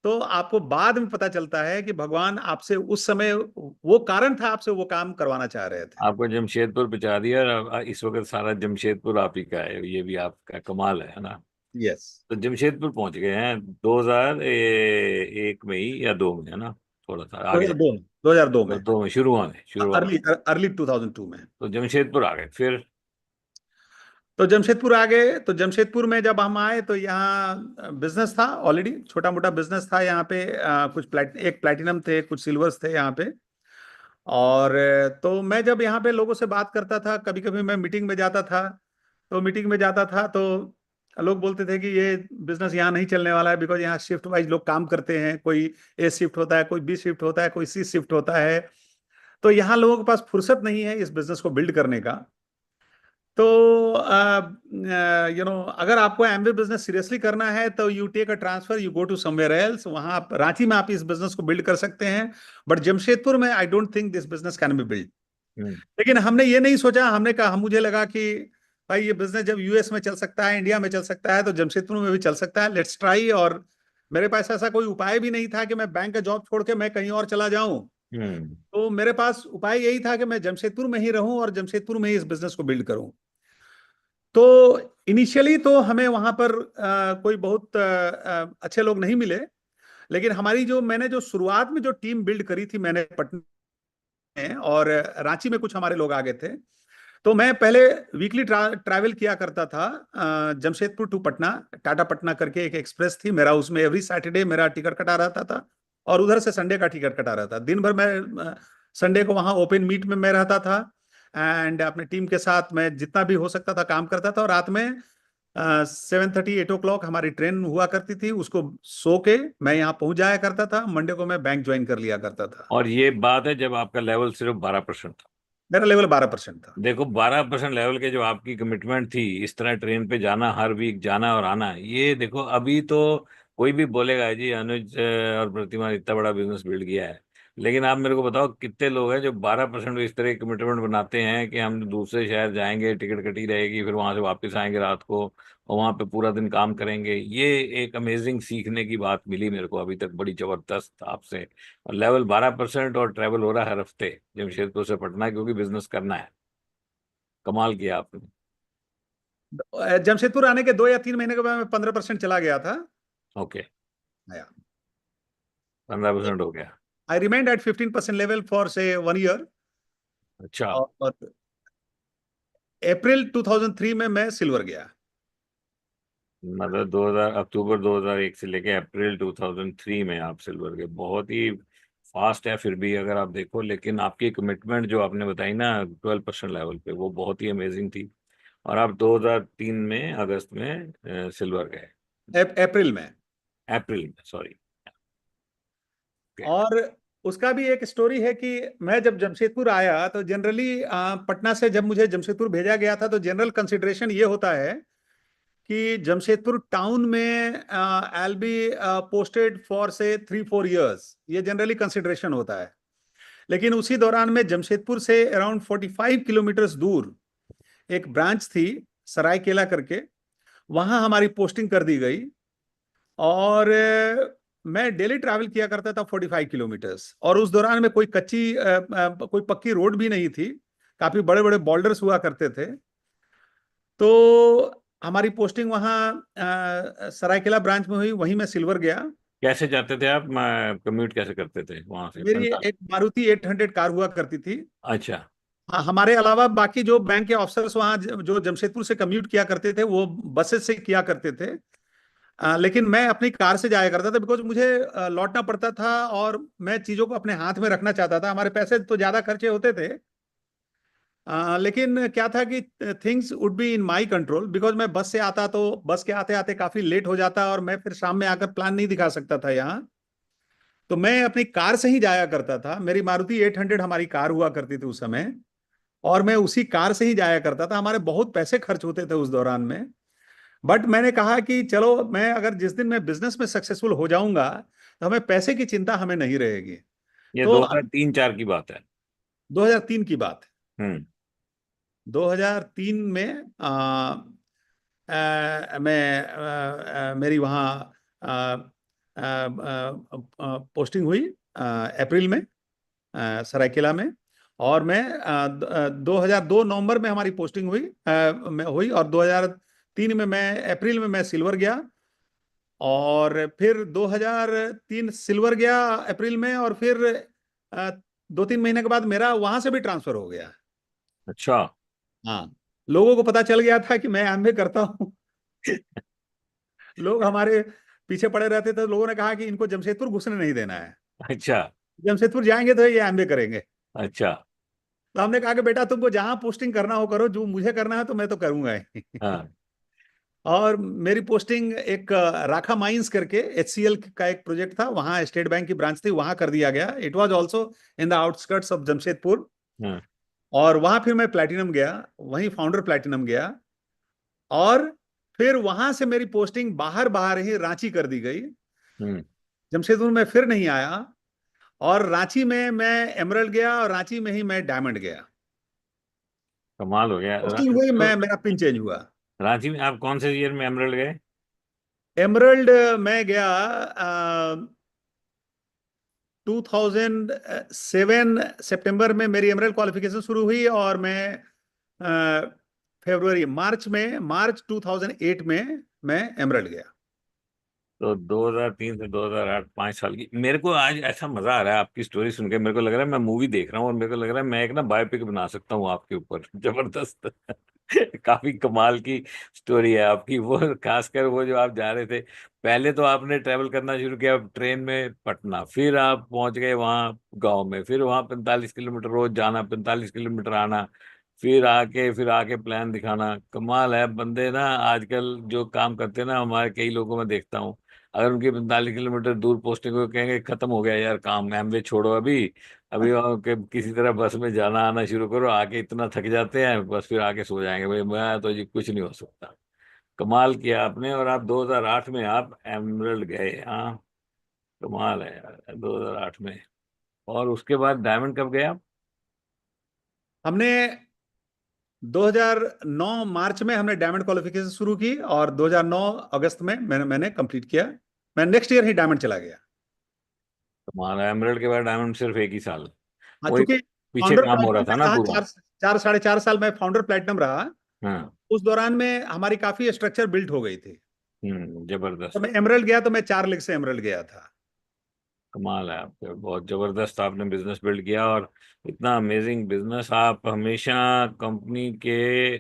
Speaker 3: तो आपको बाद में पता चलता है कि भगवान आपसे उस समय वो कारण था, आपसे वो काम करवाना चाह रहे थे।
Speaker 2: आपको जमशेदपुर पहुंचा दिया, और इस वक्त सारा जमशेदपुर आप ही का है, ये भी आपका कमाल है ना।
Speaker 3: यस।
Speaker 2: तो जमशेदपुर पहुंच गए हैं 2001 में ही या 2 में, है ना, थोड़ा सा आगे।
Speaker 3: 2002 में, 2002 में,
Speaker 2: 2 में शुरुआत
Speaker 3: अर्ली अर्ली 2002 में।
Speaker 2: तो जमशेदपुर आ गए फिर।
Speaker 3: तो जमशेदपुर आ गए। तो जमशेदपुर में जब हम आए तो यहाँ बिजनेस था, ऑलरेडी छोटा मोटा बिजनेस था यहाँ पे। कुछ एक प्लैटिनम थे, कुछ सिल्वर्स थे यहाँ पे। और तो मैं जब यहाँ पे लोगों से बात करता था, कभी कभी मैं मीटिंग में जाता था, तो मीटिंग में जाता था तो लोग बोलते थे कि ये बिजनेस यहाँ नहीं चलने वाला है, बिकॉज यहाँ शिफ्ट वाइज लोग काम करते हैं, कोई ए शिफ्ट होता है, कोई बी शिफ्ट होता है, कोई सी शिफ्ट होता है। तो यहाँ लोगों के पास फुर्सत नहीं है इस बिजनेस को बिल्ड करने का। तो अगर आपको एमवे बिजनेस सीरियसली करना है तो you take a transfer, you go to somewhere else. वहां आप रांची में आप इस बिजनेस को बिल्ड कर सकते हैं, बट जमशेदपुर में I don't think this business can be build.
Speaker 2: Hmm,
Speaker 3: लेकिन हमने ये नहीं सोचा, हमने कहा, मुझे लगा कि भाई ये बिजनेस जब यूएस में चल सकता है, इंडिया में चल सकता है, तो जमशेदपुर में भी चल सकता है, लेट्स ट्राई। और मेरे पास ऐसा कोई उपाय भी नहीं था कि मैं बैंक का जॉब छोड़ के मैं कहीं और चला जाऊं।
Speaker 2: हम्म,
Speaker 3: तो मेरे पास उपाय यही था कि मैं जमशेदपुर में ही रहूं और जमशेदपुर में ही इस बिजनेस को बिल्ड करूं। तो इनिशियली तो हमें वहां पर कोई बहुत अच्छे लोग नहीं मिले। लेकिन मैंने जो शुरुआत में जो टीम बिल्ड करी थी, मैंने पटना में और रांची में कुछ हमारे लोग आ गए थे। तो मैं पहले वीकली ट्रैवल किया करता था जमशेदपुर टू पटना। टाटा पटना करके एक एक्सप्रेस थी मेरा, उसमें एवरी सैटरडे मेरा टिकट कटा रहता था, और उधर से संडे का टिकट कटा रहता था। दिन भर मैं संडे को वहाँ ओपन मीट में मैं रहता था, एंड अपने टीम के साथ मैं जितना भी हो सकता था काम करता था। और रात में 7:30-8 o'clock हमारी ट्रेन हुआ करती थी, उसको सो के मैं यहाँ पहुंच जाया करता था। मंडे को मैं बैंक ज्वाइन कर लिया करता था।
Speaker 2: और ये बात है जब आपका लेवल सिर्फ 12% था।
Speaker 3: मेरा लेवल 12% था।
Speaker 2: देखो 12% लेवल के जो आपकी कमिटमेंट थी, इस तरह ट्रेन पे जाना, हर वीक जाना और आना, ये देखो अभी तो कोई भी बोलेगा जी अनुज और प्रतिमा ने इतना बड़ा बिजनेस बिल्ड किया है। लेकिन आप मेरे को बताओ कितने लोग हैं जो 12% इस तरह की कमिटमेंट बनाते हैं कि हम दूसरे शहर जाएंगे, टिकट कटी रहेगी, फिर वहां से वापस आएंगे रात को और वहां पे पूरा दिन काम करेंगे। ये एक अमेजिंग सीखने की बात मिली मेरे को अभी तक, बड़ी जबरदस्त आपसे। और लेवल 12% और ट्रैवल हो रहा है हर हफ्ते जमशेदपुर से पटना, क्योंकि बिजनेस करना है। कमाल किया आपने।
Speaker 3: जमशेदपुर आने के 2 या 3 महीने के बाद मैं 15% चला गया था।
Speaker 2: ओके,
Speaker 3: आया।
Speaker 2: 15% हो गया।
Speaker 3: आई रिमेंड एट 15% लेवल फॉर से 1 ईयर।
Speaker 2: अच्छा,
Speaker 3: और अप्रैल 2003 में मैं सिल्वर गया।
Speaker 2: मतलब 2000 अक्टूबर 2001 से लेके अप्रैल 2003 में आप सिल्वर के, बहुत ही फास्ट है फिर भी अगर आप देखो। लेकिन आपकी कमिटमेंट जो आपने बताई ना 12% लेवल पे, वो बहुत ही अमेजिंग थी। और आप 2003 में अगस्त में सिल्वर गए।
Speaker 3: अप्रैल में।
Speaker 2: अप्रैल में, सॉरी।
Speaker 3: और उसका भी एक स्टोरी है कि मैं जब जमशेदपुर आया तो जनरली पटना से जब मुझे जमशेदपुर भेजा गया था तो जनरल कंसिडरेशन ये होता है कि जमशेदपुर टाउन में आई बी पोस्टेड फॉर से 3-4 years, ये जनरली कंसिडरेशन होता है। लेकिन उसी दौरान में जमशेदपुर से अराउंड 45 किलोमीटर दूर एक ब्रांच थी, सरायकेला करके, वहां हमारी पोस्टिंग कर दी गई। और मैं डेली ट्रैवल किया करता था 45 किलोमीटर्स, और उस दौरान में कोई पक्की रोड भी नहीं थी, काफी बड़े बड़े बॉर्डर्स हुआ करते थे। तो हमारी पोस्टिंग वहाँ सरायकेला ब्रांच में हुई, वहीं मैं सिल्वर गया।
Speaker 2: कैसे जाते थे आप, कम्यूट कैसे करते थे वहां से
Speaker 3: मेरी
Speaker 2: 45?
Speaker 3: एक मारुति 800 कार हुआ करती थी।
Speaker 2: अच्छा।
Speaker 3: हाँ, हमारे अलावा बाकी जो बैंक के ऑफिसर्स वहाँ जो जमशेदपुर से कम्यूट किया करते थे वो बसेस से किया करते थे। लेकिन मैं अपनी कार से जाया करता था, बिकॉज मुझे लौटना पड़ता था और मैं चीज़ों को अपने हाथ में रखना चाहता था। हमारे पैसे तो ज़्यादा खर्चे होते थे, लेकिन क्या था कि things would be in my control, because मैं बस से आता तो बस के आते आते काफ़ी लेट हो जाता और मैं फिर शाम में आकर प्लान नहीं दिखा सकता था यहाँ। तो मैं अपनी कार से ही जाया करता था। मेरी मारुति 800 हमारी कार हुआ करती थी उस समय, और मैं उसी कार से ही जाया करता था। हमारे बहुत पैसे खर्च होते थे उस दौरान में। बट मैंने कहा कि चलो, मैं अगर जिस दिन मैं बिजनेस में सक्सेसफुल हो जाऊंगा तो हमें पैसे की चिंता हमें नहीं रहेगी।
Speaker 2: ये
Speaker 3: तो
Speaker 2: 2003-4 की बात है।
Speaker 3: 2003 की बात है।
Speaker 2: हम्म।
Speaker 3: 2003 में मैं मेरी वहाँ पोस्टिंग हुई अप्रैल में, सरायकेला में। और मैं 2002 नवंबर में हमारी पोस्टिंग हुई, में हुई, और 2003 में मैं अप्रैल में मैं सिल्वर गया। और फिर 2003 सिल्वर गया अप्रैल में, और फिर 2-3 महीने के बाद मेरा वहां से भी ट्रांसफर हो गया।
Speaker 2: अच्छा।
Speaker 3: हाँ, लोगों को पता चल गया था कि मैं एमबीए करता हूँ। लोग हमारे पीछे पड़े रहते थे। लोगों ने कहा कि इनको जमशेदपुर घुसने नहीं देना है,
Speaker 2: अच्छा।
Speaker 3: जमशेदपुर जाएंगे तो ये एमबीए करेंगे।
Speaker 2: अच्छा।
Speaker 3: तो हमने कहा कि बेटा तुमको जहां पोस्टिंग करना हो करो, जो मुझे करना है तो मैं तो करूंगा ही।
Speaker 2: हाँ।
Speaker 3: और मेरी पोस्टिंग एक राखा माइंस करके एचसीएल का एक प्रोजेक्ट था, वहां स्टेट बैंक की ब्रांच थी, वहां कर दिया गया। It was also in the outskirts of Jamshedpur.
Speaker 2: हाँ।
Speaker 3: और वहां फिर मैं प्लैटिनम गया, वहीं फाउंडर प्लैटिनम गया। और फिर वहां से मेरी पोस्टिंग बाहर बाहर ही रांची कर दी गई।
Speaker 2: हम्म।
Speaker 3: जमशेदपुर में फिर नहीं आया। और रांची में मैं एमरल्ड गया, और रांची में ही मैं डायमंड गया।
Speaker 2: कमाल हो गया।
Speaker 3: पोस्टिंग हुई,
Speaker 2: तो
Speaker 3: मैं मेरा पिन चेंज हुआ।
Speaker 2: रांची में आप कौन से ईयर में एमरल्ड गए?
Speaker 3: एमरल्ड मैं गया 2007 सितंबर में मेरी एमरल्ड क्वालिफिकेशन शुरू हुई। और मैं फरवरी मार्च 2008 में मैं एमरल्ड गया।
Speaker 2: तो 2003 से 2008, 5 साल की। मेरे को आज ऐसा मजा आ रहा है आपकी स्टोरी सुन के, मेरे को लग रहा है मैं मूवी देख रहा हूँ, और मेरे को लग रहा है मैं एक ना बायोपिक बना सकता हूँ आपके ऊपर। जबरदस्त। काफी कमाल की स्टोरी है आपकी। वो खासकर वो जो आप जा रहे थे, पहले तो आपने ट्रेवल करना शुरू किया ट्रेन में पटना, फिर आप पहुंच गए वहां गांव में, फिर वहां 45 किलोमीटर रोज जाना, 45 किलोमीटर आना, फिर आके प्लान दिखाना। कमाल है बंदे ना। आजकल जो काम करते हैं ना, हमारे कई लोगों में देखता हूँ, अगर उनकी 45 किलोमीटर दूर पोस्टिंग को कहेंगे खत्म हो गया यार काम, एमवे छोड़ो अभी, अभी वहाँ के किसी तरह बस में जाना आना शुरू करो, आके इतना थक जाते हैं बस, फिर आके सो जाएंगे। भाई मैं तो जी कुछ नहीं हो सकता। कमाल किया आपने। और आप 2008 में आप एमरल्ड गए, हाँ। कमाल है यार, 2008 में। और उसके बाद डायमंड कब गए आप?
Speaker 3: हमने 2009 मार्च में हमने डायमंड क्वालिफिकेशन शुरू की, और 2009 अगस्त में मैंने कंप्लीट किया। मैं नेक्स्ट ईयर ही डायमंड चला गया।
Speaker 2: कमाल है, एमरल्ड के बाद डायमंड सिर्फ एक ही साल।
Speaker 3: हाँ,
Speaker 2: वही
Speaker 3: चूंकि
Speaker 2: पीछे
Speaker 3: फाउंडर
Speaker 2: काम हो रहा
Speaker 3: प्लेटिनम
Speaker 2: था
Speaker 3: में
Speaker 2: ना
Speaker 3: रहा
Speaker 2: पूरा।
Speaker 3: 4-4.5 साल मैं फाउंडर प्लेटिनम रहा।
Speaker 2: हाँ।
Speaker 3: उस दौरान में हमारी काफी स्ट्रक्चर बिल्ट हो गई थी। तो
Speaker 2: जबरदस्त।
Speaker 3: मैं एमरल्ड गया तो मैं 4 लेग से एमरल्ड गया था।
Speaker 2: कमाल है आपके, बहुत जबरदस्त आपने बिजनेस बिल्ड किया। और इतना अमेजिंग बिजनेस, आप हमेशा कंपनी के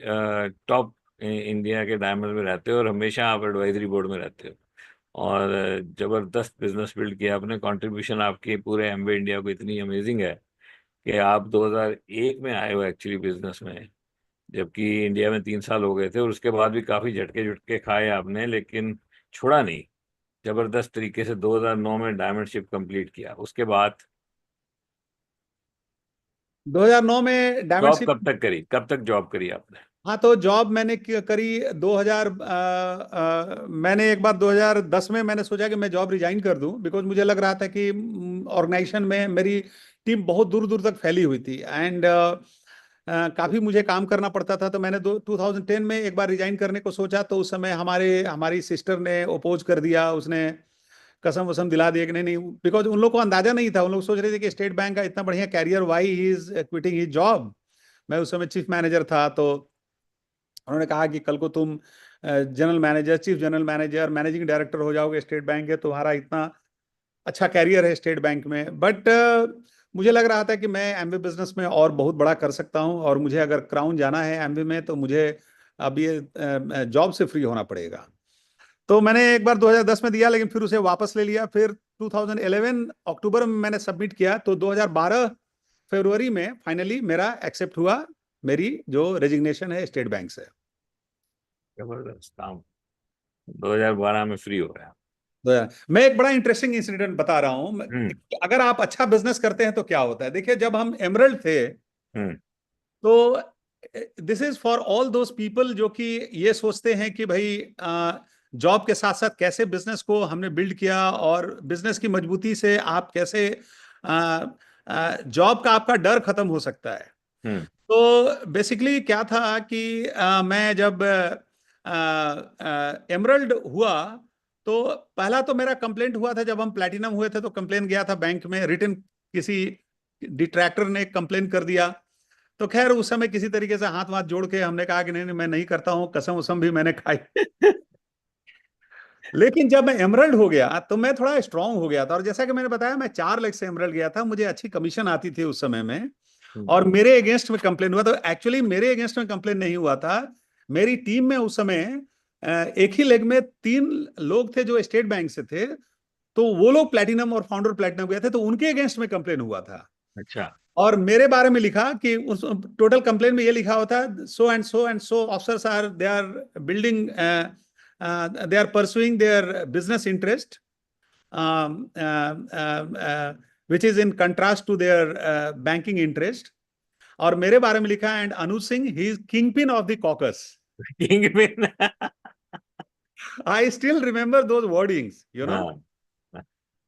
Speaker 2: टॉप इंडिया के डायमंड में रहते हो, और हमेशा आप एडवाइजरी बोर्ड में रहते हो। और जबरदस्त बिजनेस बिल्ड किया आपने। कंट्रीब्यूशन आपकी पूरे एमवे इंडिया को इतनी अमेजिंग है कि आप 2001 में आए हो एक्चुअली बिजनेस में, जबकि इंडिया में 3 साल हो गए थे, और उसके बाद भी काफी झटके झुटके खाए आपने, लेकिन छोड़ा नहीं। जबरदस्त तरीके से 2009 में डायमंड शिप कंप्लीट किया। उसके बाद
Speaker 3: 2009 में डायमंड
Speaker 2: जॉब
Speaker 3: शिप।
Speaker 2: कब तक करी, कब तक जॉब करी आपने?
Speaker 3: हाँ, तो जॉब मैंने करी 2000। मैंने एक बार 2010 में मैंने सोचा कि मैं जॉब रिजाइन कर दूं, बिकॉज मुझे लग रहा था कि ऑर्गेनाइजेशन में मेरी टीम बहुत दूर दूर तक फैली हुई थी, एंड काफ़ी मुझे काम करना पड़ता था। तो मैंने 2010 में एक बार रिजाइन करने को सोचा, तो उस समय हमारी सिस्टर ने अपोज कर दिया। उसने कसम वसम दिला दिया कि नहीं नहीं, बिकॉज उन लोग को अंदाजा नहीं था। उन लोग सोच रहे थे कि स्टेट बैंक का इतना बढ़िया career, why he is quitting his job. मैं उस समय चीफ मैनेजर था। तो उन्होंने कहा कि कल को तुम general manager, chief general manager, managing director हो जाओगे स्टेट बैंक के, तुम्हारा इतना अच्छा कैरियर है स्टेट बैंक में, बट मुझे लग रहा था कि मैं एमबी बिजनेस में और बहुत बड़ा कर सकता हूं, और मुझे अगर क्राउन जाना है एमबी में तो मुझे अब ये जॉब से फ्री होना पड़ेगा। तो मैंने एक बार 2010 में दिया, लेकिन फिर उसे वापस ले लिया। फिर 2011 अक्टूबर में मैंने सबमिट किया, तो 2012 फरवरी में फाइनली मेरा एक्सेप्ट हुआ, मेरी जो रेजिग्नेशन है स्टेट बैंक से।
Speaker 2: जबरदस्त काम। 2012 में फ्री हो गया।
Speaker 3: मैं एक बड़ा इंटरेस्टिंग इंसिडेंट बता रहा हूं।
Speaker 2: हम्म।
Speaker 3: अगर आप अच्छा बिजनेस करते हैं तो क्या होता है, देखिए जब हम एमरल्ड थे
Speaker 2: हम्म।
Speaker 3: तो this is for all those people जो कि ये सोचते हैं कि भाई जॉब के साथ साथ कैसे बिजनेस को हमने बिल्ड किया, और बिजनेस की मजबूती से आप कैसे जॉब का आपका डर खत्म हो सकता है।
Speaker 2: हम्म।
Speaker 3: तो बेसिकली क्या था कि मैं जब एमरल्ड हुआ तो पहला तो मेरा कंप्लेंट हुआ था, जब हम प्लैटिनम हुए थे तो कंप्लेन गया था बैंक में, रिटन किसी डिट्रैक्टर ने कंप्लेन कर दिया। तो खैर उस समय किसी तरीके से हाथ वाथ जोड़ के हमने कहा कि नहीं नहीं मैं नहीं करता हूँ, कसम उसम भी मैंने खाई। लेकिन जब मैं एमरल्ड हो गया तो मैं थोड़ा स्ट्रांग हो गया था, और जैसा कि मैंने बताया मैं 4 लाख से एमरल्ड गया था, मुझे अच्छी कमीशन आती थी उस समय में। और मेरे अगेंस्ट में कंप्लेन हुआ, तो एक्चुअली मेरे अगेंस्ट में कंप्लेन नहीं हुआ था। मेरी टीम में उस समय एक ही लेग में 3 लोग थे जो स्टेट बैंक से थे, तो वो लोग प्लैटिनम और फाउंडर प्लैटिनम गए थे, तो उनके अगेंस्ट में कंप्लेन हुआ था।
Speaker 2: अच्छा।
Speaker 3: और मेरे बारे में लिखा कि उस टोटल कंप्लेन में ये लिखा होता, so and so officers are they are building they are pursuing their business interest which is in contrast to their banking interest. और मेरे बारे में लिखा and Anuj Singh he is kingpin of the caucus.
Speaker 2: Kingpin.
Speaker 3: I still remember those wordings you know.
Speaker 2: हाँ।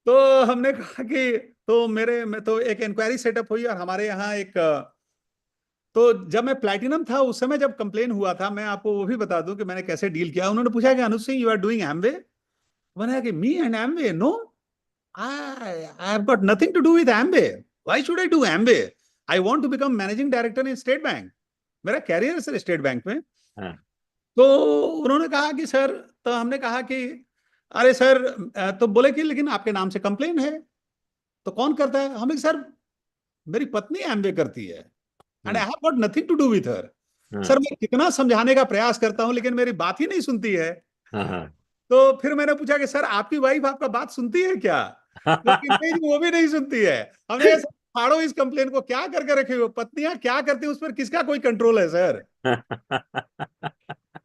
Speaker 3: तो हमने कहा कि तो मेरे में तो एक इंक्वायरी सेटअप हुई, और हमारे यहाँ एक तो जब मैं प्लैटिनम था उस समय जब कंप्लेन हुआ था, मैं आपको वो भी बता दूं कि मैंने कैसे डील किया। उन्होंने पूछा कि Anuj Singh you are doing Amway. मैंने कहा कि me and Amway, no I have got nothing to do with Amway, why should I do Amway, I want to become managing director in state bank, मेरा career है sir state bank में।
Speaker 2: हाँ।
Speaker 3: तो उन्होंने कहा कि सर, तो हमने कहा कि अरे सर, तो बोले कि लेकिन आपके नाम से कंप्लेन है, तो कौन करता है? हमें सर मेरी पत्नी एमवे करती है and I have got nothing to do with her.
Speaker 2: हाँ।
Speaker 3: सर मैं कितना समझाने का प्रयास करता हूं लेकिन मेरी बात ही नहीं सुनती है।
Speaker 2: हाँ।
Speaker 3: तो फिर मैंने पूछा कि सर आपकी वाइफ आपका बात सुनती है क्या? तो कि नहीं जी, वो भी नहीं सुनती है। हमने कहा, सर फाड़ो इस कंप्लेन को, क्या करके रखे हो, पत्नियां क्या करती है उस पर किसका कोई कंट्रोल है सर?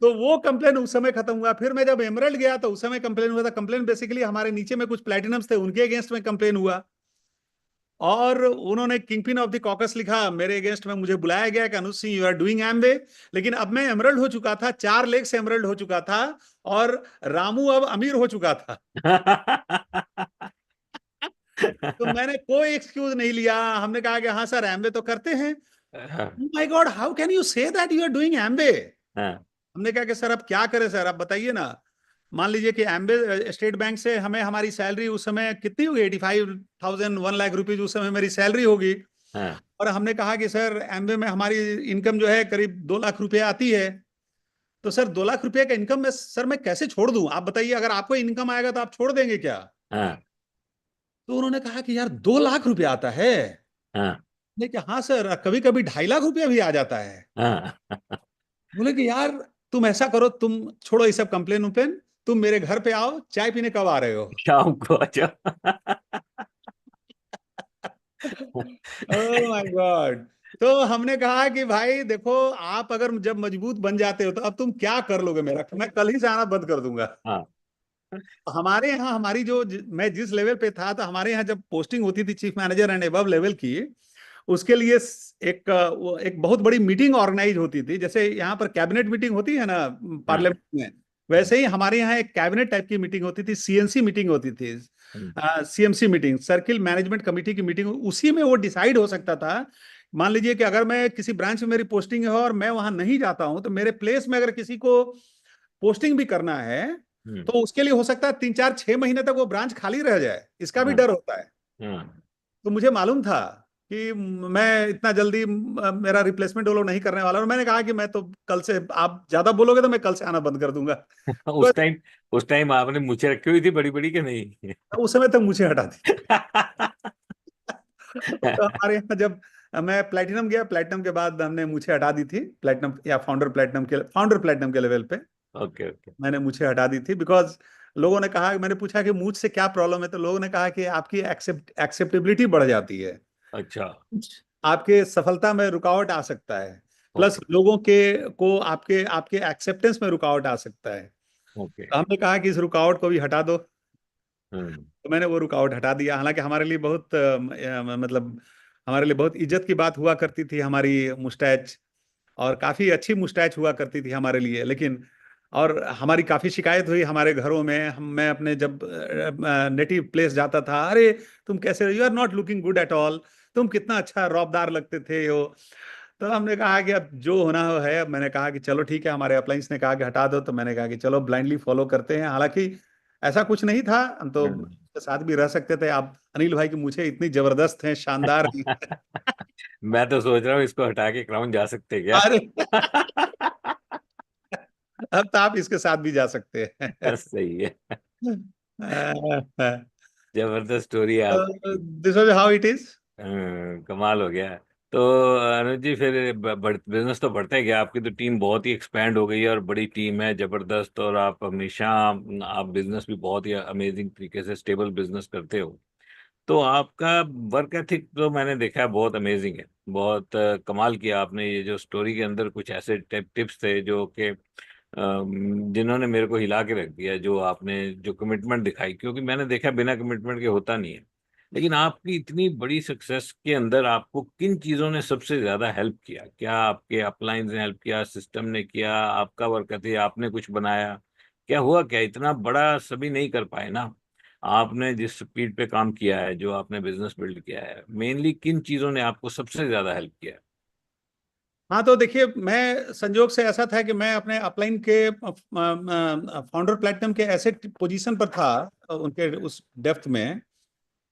Speaker 3: तो वो कंप्लेन उस समय खत्म हुआ। फिर मैं जब एमरल्ड गया तो उस समय कंप्लेन हुआ था। कंप्लेन बेसिकली हमारे नीचे में कुछ प्लैटिनम्स थे, उनके अगेंस्ट में कंप्लेन हुआ, और उन्होंने किंगपिन ऑफ द कॉकस लिखा मेरे अगेंस्ट में। मुझे बुलाया गया कि Anuj Singh you are doing Amway. लेकिन अब मैं एमरल्ड हो चुका था, 4 लाख से एमरल्ड हो चुका था, और रामू अब अमीर हो चुका था। तो मैंने कोई एक्सक्यूज नहीं लिया। हमने कहा कि हाँ सर एमवे तो करते हैं। My God, how can you say that you are doing Amway? हमने कहा कि सर अब क्या करें सर, आप बताइए ना। मान लीजिए कि एम्बे स्टेट बैंक से हमें हमारी सैलरी उस समय कितनी होगी, 85,000, 1 लाख रुपीज उस समय मेरी सैलरी होगी। और हमने कहा कि सर एम्बे में हमारी इनकम जो है करीब 2 लाख रुपए आती है। तो सर 2 लाख रुपए का इनकम में सर मैं कैसे छोड़ दूं, आप बताइए, अगर आपको इनकम आएगा तो आप छोड़ देंगे क्या? तो उन्होंने कहा कि यार 2 लाख रुपए आता है। नहीं कि हाँ सर, कभी कभी 2.5 लाख रुपया भी आ जाता है। बोले कि यार तुम ऐसा करो, तुम छोड़ो ये सब कंप्लेन उम्प्लेन, तुम मेरे घर पे आओ, चाय पीने कब आ रहे हो?
Speaker 2: शाम को। अच्छा।
Speaker 3: Oh my God. तो हमने कहा कि भाई देखो, आप अगर जब मजबूत बन जाते हो तो अब तुम क्या कर लोगे मेरा, मैं कल ही से आना बंद कर दूंगा।
Speaker 2: हाँ।
Speaker 3: हमारे यहाँ हमारी जो मैं जिस लेवल पे था, तो हमारे यहाँ जब पोस्टिंग होती थी chief manager and above level की, उसके लिए एक बहुत बड़ी मीटिंग ऑर्गेनाइज होती थी। जैसे यहाँ पर कैबिनेट मीटिंग होती है ना पार्लियामेंट में, वैसे ही हमारे यहाँ एक कैबिनेट टाइप की मीटिंग होती थी, सीएनसी मीटिंग होती थी, CMC meeting, circle management committee की मीटिंग। उसी में वो डिसाइड हो सकता था। मान लीजिए कि अगर मैं किसी ब्रांच में मेरी पोस्टिंग है और मैं वहां नहीं जाता हूं, तो मेरे प्लेस में अगर किसी को पोस्टिंग भी करना है तो उसके लिए हो सकता है 3, 4, 6 महीने तक वो ब्रांच खाली रह जाए, इसका भी डर होता है। तो मुझे मालूम था कि मैं इतना जल्दी मेरा रिप्लेसमेंट वो लोग नहीं करने वाला, और मैंने कहा कि मैं तो कल से, आप ज्यादा बोलोगे तो मैं कल से आना बंद कर दूंगा।
Speaker 2: उस टाइम उस टाइम आपने मुझे रखी हुई थी बड़ी बड़ी कि नहीं?
Speaker 3: उस समय तक मुझे हटा दी। तो हमारे यहाँ जब मैं प्लेटिनम गया, प्लेटिनम के बाद हमने मुझे हटा दी थी, प्लेटिनम या फाउंडर प्लेटिनम के लेवल पे
Speaker 2: ओके ओके।
Speaker 3: मैंने मुझे हटा दी थी, बिकॉज लोगों ने कहा, मैंने पूछा कि मूछ से क्या प्रॉब्लम है, तो लोगों ने कहा कि आपकी एक्सेप्टेबिलिटी बढ़ जाती है,
Speaker 2: अच्छा।
Speaker 3: आपके सफलता में रुकावट आ सकता है, प्लस
Speaker 2: ओके
Speaker 3: लोगों के को आपके आपके एक्सेप्टेंस में रुकावट आ सकता है।
Speaker 2: ओके।
Speaker 3: तो हमने कहा कि इस रुकावट को भी हटा दो।
Speaker 2: हम्म।
Speaker 3: तो मैंने वो रुकावट हटा दिया। हालांकि हमारे लिए बहुत मतलब हमारे लिए बहुत इज्जत की बात हुआ करती थी हमारी मुस्टैच, और काफी अच्छी मुस्टैच हुआ करती थी हमारे लिए, लेकिन और हमारी काफी शिकायत हुई हमारे घरों में। मैं अपने जब नेटिव प्लेस जाता था, अरे तुम कैसे, you are not looking good at all, तुम कितना अच्छा रौबदार लगते थे हो। तो हमने कहा कि अब जो होना हो है। अब मैंने कहा कि चलो ठीक है, हमारे अपलाइंस ने कहा कि हटा दो, तो मैंने कहा कि चलो ब्लाइंडली फॉलो करते हैं। हालांकि ऐसा कुछ नहीं था, हम तो
Speaker 2: हम्म।
Speaker 3: उसके साथ भी रह सकते थे। आप अनिल भाई की मुझे इतनी जबरदस्त हैं, शानदार हैं।
Speaker 2: मैं तो सोच रहा हूँ इसको हटा के क्राउन जा सकते क्या?
Speaker 3: अरे अब तो आप इसके साथ भी जा सकते हैं।
Speaker 2: सही है। जबरदस्त स्टोरी है आपकी।
Speaker 3: This was how it is.
Speaker 2: कमाल हो गया। तो अनुज जी फिर बिजनेस तो बढ़ता है गया, आपकी तो टीम बहुत ही एक्सपैंड हो गई है और बड़ी टीम है जबरदस्त, और आप हमेशा आप बिजनेस भी बहुत ही अमेजिंग तरीके से स्टेबल बिजनेस करते हो। तो आपका वर्क एथिक तो मैंने देखा है बहुत अमेजिंग है, बहुत कमाल किया आपने। ये जो स्टोरी के अंदर कुछ ऐसे टिप्स थे जो कि जिन्होंने मेरे को हिला के रख दिया, जो आपने जो कमिटमेंट दिखाई, क्योंकि मैंने देखा बिना कमिटमेंट के होता नहीं है। लेकिन आपकी इतनी बड़ी सक्सेस के अंदर आपको किन चीजों ने सबसे ज्यादा हेल्प किया? क्या आपके अपलाइंस ने हेल्प किया, सिस्टम ने किया, आपका वर्क एथिक, आपने कुछ बनाया? क्या हुआ, क्या इतना बड़ा सभी नहीं कर पाए ना? आपने जिस स्पीड पे काम किया है, जो आपने बिजनेस बिल्ड किया है, मेनली किन चीजों ने आपको सबसे ज्यादा हेल्प किया है?
Speaker 3: हाँ, तो देखिए, मैं संजोग से ऐसा था कि मैं अपने अपलाइन के फाउंडर प्लेटिनम के ऐसे पोजीशन पर था, उनके उस डेप्थ में,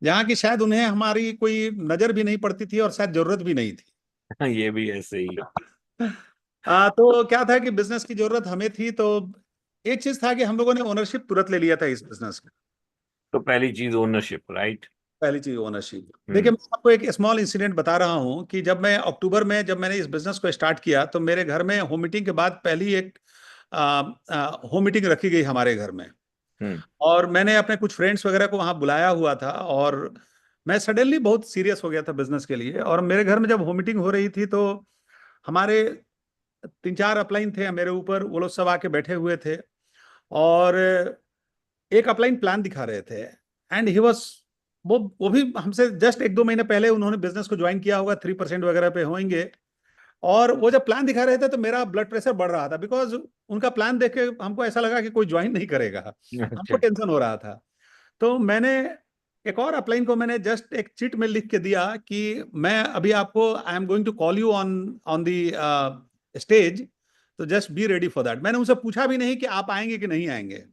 Speaker 3: जहाँ की शायद उन्हें हमारी कोई नजर भी नहीं पड़ती थी और शायद जरूरत भी नहीं थी।
Speaker 2: ये भी ऐसे ही।
Speaker 3: तो क्या था कि बिजनेस की जरूरत हमें थी, तो एक चीज था कि हम लोगों ने ओनरशिप तुरंत ले लिया था इस बिजनेस का।
Speaker 2: तो पहली चीज ओनरशिप, राइट।
Speaker 3: पहली चीज ओनरशिप। देखिए,
Speaker 2: हम्म।
Speaker 3: मैं आपको एक स्मॉल इंसिडेंट बता रहा हूँ कि जब मैं अक्टूबर में, जब मैंने इस बिजनेस को स्टार्ट किया, तो मेरे घर में होम मीटिंग के बाद पहली एक होम मीटिंग रखी गई हमारे घर में।
Speaker 2: हम्म।
Speaker 3: और मैंने अपने कुछ फ्रेंड्स वगैरह को वहाँ बुलाया हुआ था, और मैं सडनली बहुत सीरियस हो गया था बिजनेस के लिए। और मेरे घर में जब होम मीटिंग हो रही थी, तो हमारे 3-4 अपलाइन थे मेरे ऊपर, वो लोग सब आके बैठे हुए थे, और एक अपलाइन प्लान दिखा रहे थे। एंड ही वॉज, वो भी हमसे जस्ट 1-2 महीने पहले उन्होंने बिजनेस को ज्वाइन किया होगा, 3% वगैरह पे होंगे। और वो जब प्लान दिखा रहे थे, तो मेरा ब्लड प्रेशर बढ़ रहा था, बिकॉज उनका प्लान देख के हमको ऐसा लगा कि कोई ज्वाइन नहीं करेगा। हमको
Speaker 2: अच्छा।
Speaker 3: टेंशन हो रहा था। तो मैंने एक और अपलाइन को मैंने जस्ट एक चिट में लिख के दिया कि मैं अभी आपको, I am going to call you on on the stage, तो just be ready for that. मैंने उनसे पूछा भी नहीं कि आप आएंगे कि नहीं आएंगे।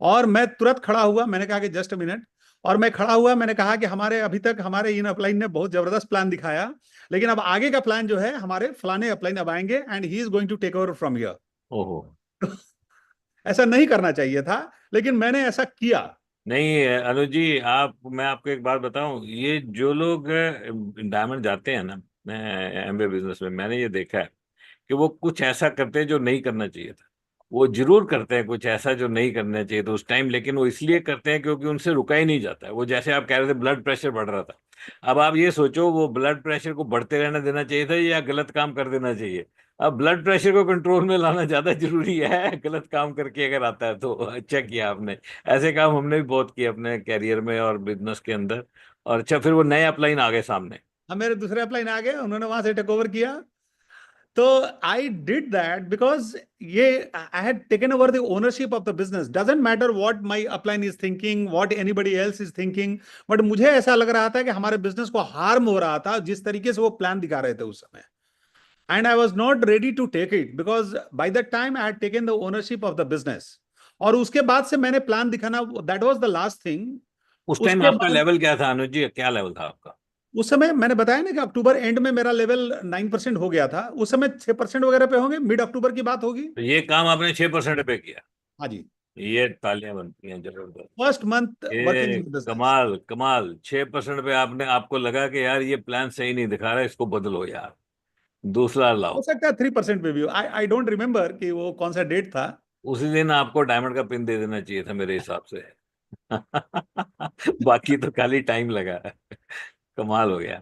Speaker 3: और मैं तुरंत खड़ा हुआ, मैंने कहा कि जस्ट अ मिनट। और मैं खड़ा हुआ, मैंने कहा कि हमारे अभी तक हमारे इन अपलाइन ने बहुत जबरदस्त प्लान दिखाया, लेकिन अब आगे का प्लान जो है, हमारे फलाने अपलाइन अब आएंगे, and he is going to take over from here.
Speaker 2: ओहो।
Speaker 3: ऐसा नहीं करना चाहिए था, लेकिन मैंने ऐसा किया।
Speaker 2: नहीं अनुज जी, मैं आपको एक बात बताऊं, ये जो लोग डायमंड जाते हैं ना एमबीए बिजनेस में, मैंने ये देखा है कि वो कुछ ऐसा करते हैं जो नहीं करना चाहिए था। वो जरूर करते हैं कुछ ऐसा जो नहीं करना चाहिए था उस टाइम, लेकिन वो इसलिए करते हैं क्योंकि उनसे रुका ही नहीं जाता है। वो जैसे आप कह रहे थे ब्लड प्रेशर बढ़ रहा था, अब आप ये सोचो वो ब्लड प्रेशर को बढ़ते रहने देना चाहिए था या गलत काम कर देना चाहिए? अब ब्लड प्रेशर को कंट्रोल में लाना ज्यादा जरूरी है, गलत काम करके अगर आता है तो। अच्छा किया आपने। ऐसे काम हमने भी बहुत किए अपने कैरियर में और बिजनेस के अंदर। और अच्छा, फिर वो नए अपलाइन आ गए सामने।
Speaker 3: अब मेरे दूसरे अपलाइन आ गए, उन्होंने वहां से टेक ओवर किया। तो आई डिड दैट बिकॉज ये, आई had taken over the ownership of the business. Doesn't matter what my upline is thinking, what anybody else is thinking, but मुझे ऐसा लग रहा था कि हमारे बिजनेस को हार्म हो रहा था जिस तरीके से वो प्लान दिखा रहे थे उस समय। And I was not ready to take it, because by that time I had taken the ownership of the business. और उसके बाद से मैंने प्लान दिखाना, that was the last thing.
Speaker 2: उस टाइम
Speaker 3: उसके
Speaker 2: आपका
Speaker 3: बाद
Speaker 2: लेवल क्या था अनुज जी, क्या लेवल था आपका?
Speaker 3: उस समय मैंने बताया ना कि अक्टूबर एंड में मेरा लेवल 9% हो गया था, उस समय 6% वगैरह पे होंगे, मिड अक्टूबर की बात होगी।
Speaker 2: तो ये काम आपने 6% पे किया।
Speaker 3: हाँ जी।
Speaker 2: ये तालियां बनती हैं, जबरदस्त।
Speaker 3: फर्स्ट मंथ वर्किंग
Speaker 2: ये
Speaker 3: इन बिजनेस।
Speaker 2: कमाल कमाल, 6% पे आपने, आपको लगा कि यार ये प्लान सही नहीं दिखा रहा, इसको बदलो यार, दूसरा
Speaker 3: हो
Speaker 2: लाओ।
Speaker 3: सकता है 3% पे भी, आई आई डोंट रिमेम्बर कि वो कौन सा डेट था।
Speaker 2: उसी दिन आपको डायमंड का पिन दे देना चाहिए था मेरे हिसाब से। बाकी तो खाली टाइम लगा। कमाल हो गया,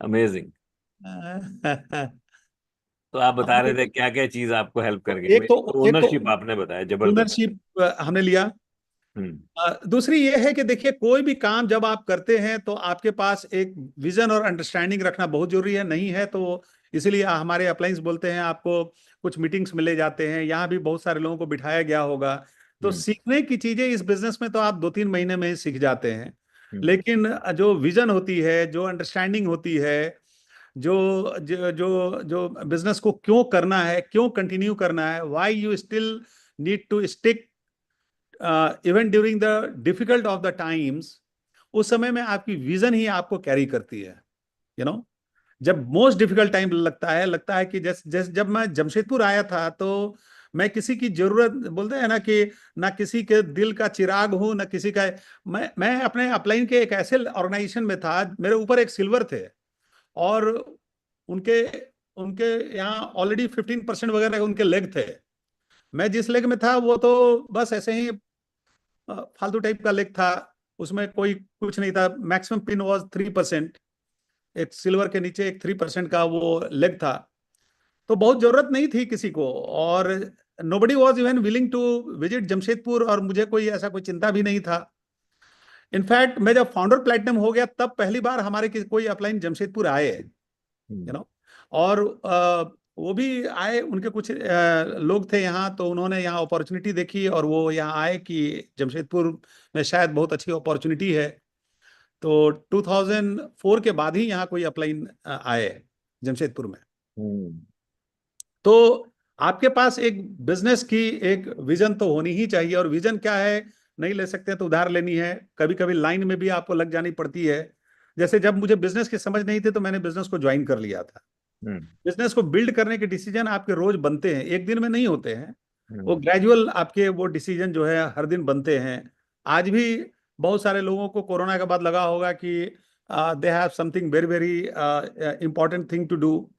Speaker 2: अमेजिंग। तो आप बता रहे थे क्या क्या चीज आपको हेल्प कर गई? तो
Speaker 3: एक तो
Speaker 2: ओनरशिप आपने बताया, जबरदस्त।
Speaker 3: ओनरशिप हमने लिया।
Speaker 2: हम्म।
Speaker 3: दूसरी ये है कि देखिए, कोई भी काम जब आप करते हैं तो आपके पास एक विजन और अंडरस्टैंडिंग रखना बहुत जरूरी है, नहीं है तो इसीलिए हमारे अप्लायंस बोलते हैं आपको कुछ मीटिंग्स में ले जाते हैं, यहाँ भी बहुत सारे लोगों को बिठाया गया होगा। तो
Speaker 2: हम्म।
Speaker 3: सीखने की चीजें इस बिजनेस में तो आप 2-3 महीने में ही सीख जाते हैं।
Speaker 2: हम्म।
Speaker 3: लेकिन जो विजन होती है, जो अंडरस्टैंडिंग होती है, जो जो जो जो बिजनेस को क्यों करना है, क्यों कंटिन्यू करना है, why you still need to stick even during the difficult of the times, उस समय में आपकी विजन ही आपको कैरी करती है। यू नो, जब मोस्ट डिफिकल्ट टाइम लगता है कि जैसे जैसे जब मैं जमशेदपुर आया था तो मैं किसी की जरूरत, बोलते हैं ना कि ना किसी के दिल का चिराग हूं ना किसी का। मैं अपने अपलाइन के एक ऐसे ऑर्गेनाइजेशन में था, मेरे ऊपर एक सिल्वर थे, और उनके उनके यहाँ ऑलरेडी 15% वगैरह उनके लेग थे। मैं जिस लेग में था वो तो बस ऐसे ही फालतू टाइप का लेग था, उसमें कोई कुछ नहीं था। मैक्सिमम पिन वाज 3%, एक सिल्वर के नीचे एक 3% का वो लेग था। तो बहुत जरूरत नहीं थी किसी को, और nobody was even willing to visit Jamshedpur, और मुझे कोई ऐसा कोई चिंता भी नहीं था। इनफैक्ट मैं जब फाउंडर प्लेटिनम हो गया तब पहली बार हमारे कोई अपलाइन जमशेदपुर आए,
Speaker 2: हम्म।
Speaker 3: और वो भी आए, उनके कुछ लोग थे यहाँ, तो उन्होंने यहाँ अपॉर्चुनिटी देखी और वो यहाँ आए कि जमशेदपुर में शायद बहुत अच्छी अपॉर्चुनिटी है। तो 2004 के बाद ही यहाँ कोई अपलाइन आए जमशेदपुर में।
Speaker 2: हम्म।
Speaker 3: तो आपके पास एक बिजनेस की एक विजन तो होनी ही चाहिए, और विजन क्या है, नहीं ले सकते तो उधार लेनी है। कभी कभी लाइन में भी आपको लग जानी पड़ती है। जैसे जब मुझे बिजनेस की समझ नहीं थी तो मैंने बिजनेस को ज्वाइन कर लिया था।
Speaker 2: हम्म।
Speaker 3: बिजनेस को बिल्ड करने के डिसीजन आपके रोज बनते हैं, एक दिन में नहीं होते हैं। वो
Speaker 2: हम्म।
Speaker 3: ग्रेजुअल आपके वो डिसीजन जो है हर दिन बनते हैं। आज भी बहुत सारे लोगों को कोरोना के बाद लगा होगा कि they have something very very important thing to do.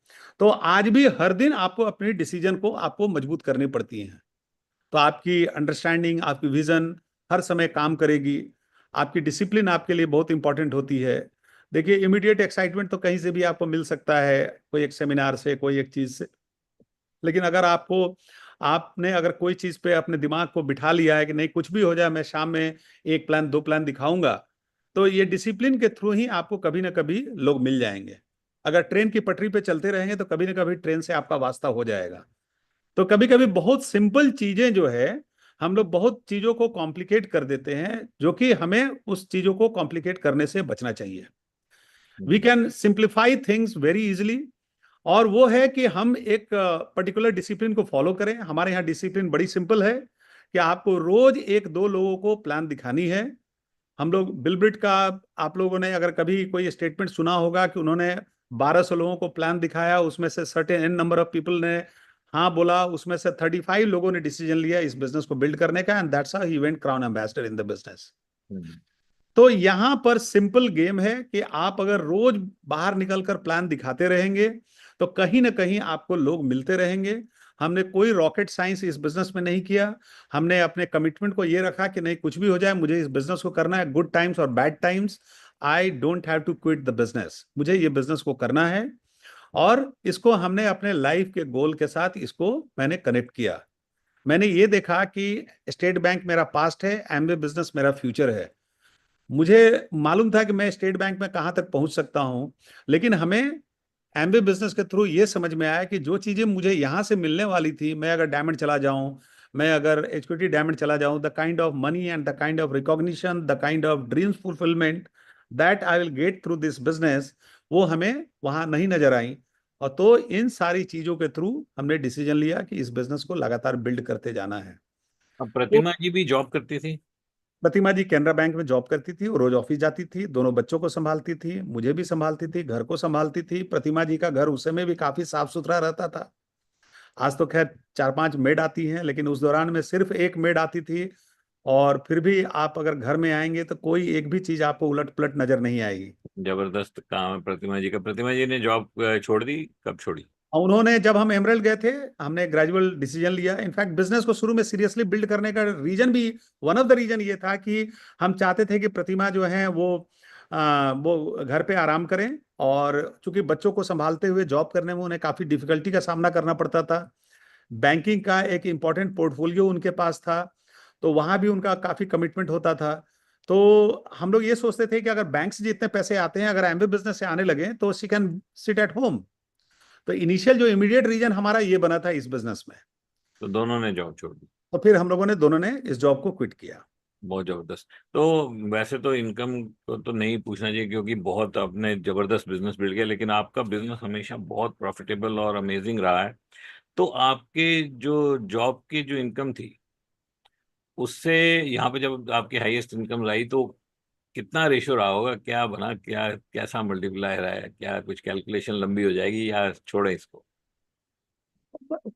Speaker 3: तो आज भी हर दिन आपको अपनी डिसीजन को आपको मजबूत करनी पड़ती हैं। तो आपकी अंडरस्टैंडिंग, आपकी विजन हर समय काम करेगी। आपकी डिसिप्लिन आपके लिए बहुत इंपॉर्टेंट होती है। देखिए, इमीडिएट एक्साइटमेंट तो कहीं से भी आपको मिल सकता है, कोई एक सेमिनार से, कोई एक चीज से। लेकिन अगर आपने अगर कोई चीज पे अपने दिमाग को बिठा लिया है कि नहीं, कुछ भी हो जाए मैं शाम में एक प्लान, दो प्लान दिखाऊंगा, तो ये डिसिप्लिन के थ्रू ही आपको कभी ना कभी लोग मिल जाएंगे। अगर ट्रेन की पटरी पे चलते रहेंगे तो कभी ना कभी ट्रेन से आपका वास्ता हो जाएगा। तो कभी कभी बहुत सिंपल चीजें जो है, हम लोग बहुत चीजों को कॉम्प्लिकेट कर देते हैं, जो कि हमें उस चीजों को कॉम्प्लिकेट करने से बचना चाहिए। We
Speaker 2: hmm.
Speaker 3: Can simplify things very easily. और वो है कि हम एक पर्टिकुलर डिसिप्लिन को फॉलो करें। हमारे यहाँ डिसिप्लिन बड़ी सिंपल है कि आपको रोज एक दो लोगों को प्लान दिखानी है। हम लोग बिलब्रिट का, आप लोगों ने अगर कभी कोई स्टेटमेंट सुना होगा कि उन्होंने 1200 लोगों को प्लान दिखाया, उसमें से certain an number of people ने हाँ बोला, उसमें से 35 लोगों ने डिसीजन लिया इस बिजनेस को बिल्ड करने का, and that's how he went crown ambassador in the business.
Speaker 2: Hmm.
Speaker 3: तो यहां पर सिंपल गेम है कि आप अगर रोज बाहर निकलकर प्लान दिखाते रहेंगे तो कहीं ना कहीं आपको लोग मिलते रहेंगे। हमने कोई रॉकेट साइंस इस बिजनेस में नहीं किया। हमने अपने कमिटमेंट को ये रखा कि नहीं, कुछ भी हो जाए मुझे इस बिजनेस को करना है, गुड टाइम्स और bad times, I don't have to quit the business, मुझे ये बिजनेस को करना है। और इसको हमने अपने लाइफ के गोल के साथ इसको मैंने कनेक्ट किया। मैंने ये देखा कि स्टेट बैंक मेरा पास्ट है, एमबे बिजनेस मेरा फ्यूचर है। मुझे मालूम था कि मैं स्टेट बैंक में कहाँ तक पहुंच सकता हूं, लेकिन हमें एमबे बिजनेस के थ्रू ये समझ में आया कि जो चीजें मुझे यहाँ से मिलने वाली थी, मैं अगर डायमंड चला जाऊं, मैं अगर एचक्यूटी डायमंड चला जाऊं, the kind of money and the kind of recognition, the kind of dreams fulfilment that I will get through this business, वो हमें वहां नहीं नजर आई। और तो इन सारी चीजों के थ्रू हमने डिसीजन लिया कि इस बिजनेस को लगातार बिल्ड करते जाना है।
Speaker 2: अब
Speaker 3: तो
Speaker 2: प्रतिमा जी भी जॉब करती थी?
Speaker 3: प्रतिमा जी कैनरा बैंक में जॉब करती थी, वो रोज ऑफिस जाती थी, दोनों बच्चों को संभालती थी, मुझे भी संभालती थी, घर को संभालती थी। प्रतिमा जी का घर उस समय भी काफी साफ सुथरा रहता था। आज तो खैर 4-5 मेड आती हैं, लेकिन उस दौरान में सिर्फ एक मेड आती थी। और फिर भी आप अगर घर में आएंगे तो कोई एक भी चीज आपको उलट पुलट नजर नहीं आएगी।
Speaker 2: जबरदस्त काम है प्रतिमा जी का। प्रतिमा जी ने जॉब छोड़ दी, कब छोड़ी?
Speaker 3: और उन्होंने, जब हम एमरल्ड गए थे, हमने ग्रेजुअल डिसीजन लिया। इनफैक्ट बिजनेस को शुरू में सीरियसली बिल्ड करने का रीजन भी, वन ऑफ द रीजन ये था कि हम चाहते थे कि प्रतिमा जो है वो घर पे आराम करें। और चूंकि बच्चों को संभालते हुए जॉब करने में उन्हें काफी डिफिकल्टी का सामना करना पड़ता था। बैंकिंग का एक इम्पॉर्टेंट पोर्टफोलियो उनके पास था, तो वहां भी उनका काफी कमिटमेंट होता था। तो हम लोग ये सोचते थे कि अगर बैंक से जितने पैसे आते हैं, अगर एमबी बिजनेस से आने लगे तो she can sit at home. तो इनिशियल जो इमीडिएट रीजन हमारा ये बना था इस बिजनेस में।
Speaker 2: तो दोनों ने जॉब छोड़ दी।
Speaker 3: तो फिर हम लोगों ने दोनों ने इस जॉब को क्विट किया।
Speaker 2: बहुत जबरदस्त। तो वैसे तो इनकम को तो नहीं पूछना चाहिए क्योंकि बहुत आपने जबरदस्त बिजनेस बिल्ड किया, लेकिन आपका बिजनेस हमेशा बहुत प्रॉफिटेबल और अमेजिंग रहा है। तो आपके जो जॉब की जो इनकम थी उससे यहाँ पे जब आपकी हाईएस्ट इनकम रही तो कितना रेशो रहा होगा, क्या बना, क्या कैसा मल्टीप्लाई रहा है, क्या कुछ कैलकुलेशन लंबी हो जाएगी या छोड़े इसको?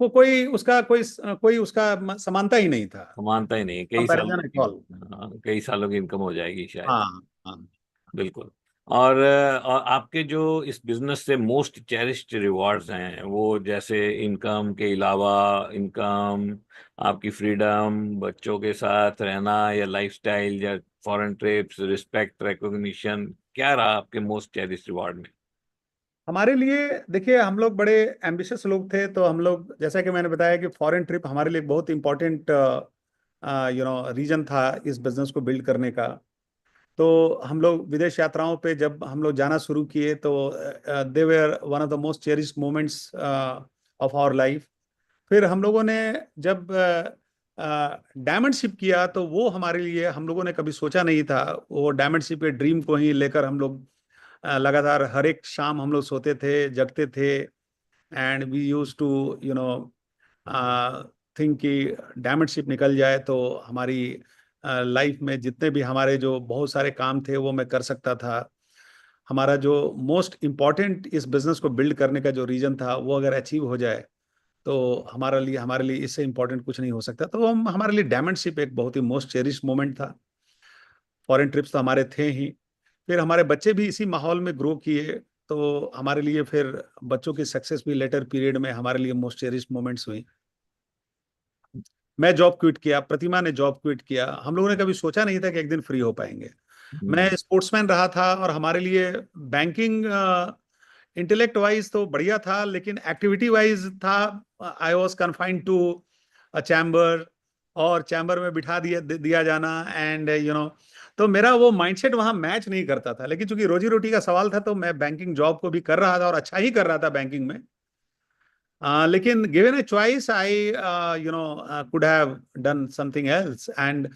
Speaker 3: कोई उसका कोई उसका समानता ही नहीं था।
Speaker 2: मानता ही नहीं है, कई सालों
Speaker 3: कंपैरिजन एट
Speaker 2: की।
Speaker 3: ऑल।
Speaker 2: हाँ, कई सालों की इनकम हो जाएगी शायद।
Speaker 3: हाँ हाँ।
Speaker 2: बिल्कुल। और आपके जो इस बिजनेस से मोस्ट चेरिश्ड रिवॉर्ड्स हैं वो जैसे इनकम के अलावा, इनकम, आपकी फ्रीडम, बच्चों के साथ रहना या लाइफस्टाइल या फॉरेन ट्रिप्स, रिस्पेक्ट, रिकॉग्निशन, क्या रहा आपके मोस्ट चेरिश्ड रिवॉर्ड में?
Speaker 3: हमारे लिए देखिए, हम लोग बड़े एम्बिशियस लोग थे। तो हम लोग, जैसा कि मैंने बताया कि फॉरेन ट्रिप हमारे लिए बहुत इंपॉर्टेंट रीजन था इस बिजनेस को बिल्ड करने का। तो हम लोग विदेश यात्राओं पे जब हम लोग जाना शुरू किए तो they were one of the most cherished moments of our life. फिर हम लोगों ने जब डायमंड शिप किया तो वो हमारे लिए, हम लोगों ने कभी सोचा नहीं था। वो डायमंड शिप के ड्रीम को ही लेकर हम लोग लगातार हर एक शाम हम लोग सोते थे, जगते थे। And we use to you know think कि डायमंड शिप निकल जाए तो हमारी लाइफ में जितने भी हमारे जो बहुत सारे काम थे वो मैं कर सकता था। हमारा जो मोस्ट इम्पॉर्टेंट इस बिजनेस को बिल्ड करने का जो रीजन था वो अगर अचीव हो जाए तो हमारे लिए इससे इम्पोर्टेंट कुछ नहीं हो सकता। तो हम, हमारे लिए डायमंड शिप एक बहुत ही मोस्ट चेरिश मोमेंट था। फॉरेन ट्रिप्स तो हमारे थे ही। फिर हमारे बच्चे भी इसी माहौल में ग्रो किए। तो हमारे लिए फिर बच्चों की सक्सेस भी लेटर पीरियड में हमारे लिए मोस्ट चेरिश मोमेंट्स हुई। मैं जॉब क्विट किया, प्रतिमा ने जॉब क्विट किया। हम लोगों ने कभी सोचा नहीं था कि एक दिन फ्री हो पाएंगे। मैं स्पोर्ट्समैन रहा था और हमारे लिए बैंकिंग इंटेलेक्ट वाइज तो बढ़िया था, लेकिन एक्टिविटी वाइज था। I was confined to a chamber, और चैम्बर में बिठा दिया जाना एंड तो मेरा वो माइंडसेट वहां मैच नहीं करता था। लेकिन चूंकि रोजी रोटी का सवाल था तो मैं बैंकिंग जॉब को भी कर रहा था और अच्छा ही कर रहा था बैंकिंग में। लेकिन given a choice I could have done something else. And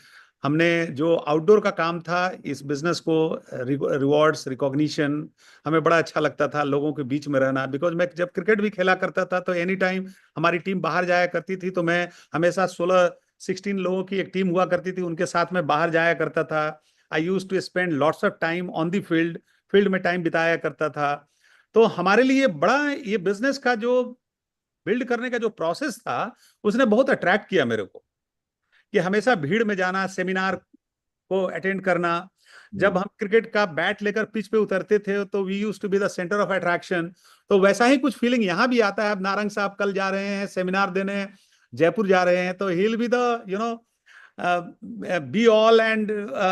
Speaker 3: हमने जो आउटडोर का काम था इस बिजनेस को, रिवॉर्ड्स, रिकॉग्निशन, हमें बड़ा अच्छा लगता था लोगों के बीच में रहना। बिकॉज मैं जब क्रिकेट भी खेला करता था तो एनी टाइम हमारी टीम बाहर जाया करती थी, तो मैं हमेशा 16 लोगों की एक टीम हुआ करती थी, उनके साथ में बाहर जाया करता था। I use to spend lots of time on the field, field में टाइम बिताया करता था। तो हमारे लिए बड़ा ये बिजनेस का जो बिल्ड करने का जो प्रोसेस था उसने बहुत अट्रैक्ट किया मेरे को। कि हमेशा भीड़ में जाना, सेमिनार को अटेंड करना। जब हम क्रिकेट का बैट लेकर पिच पे उतरते थे तो we use to be the centre of attraction. तो वैसा ही कुछ फीलिंग यहाँ भी आता है। अब नारंग साहब कल जा रहे हैं सेमिनार देने, जयपुर जा रहे हैं, तो he will be the be all and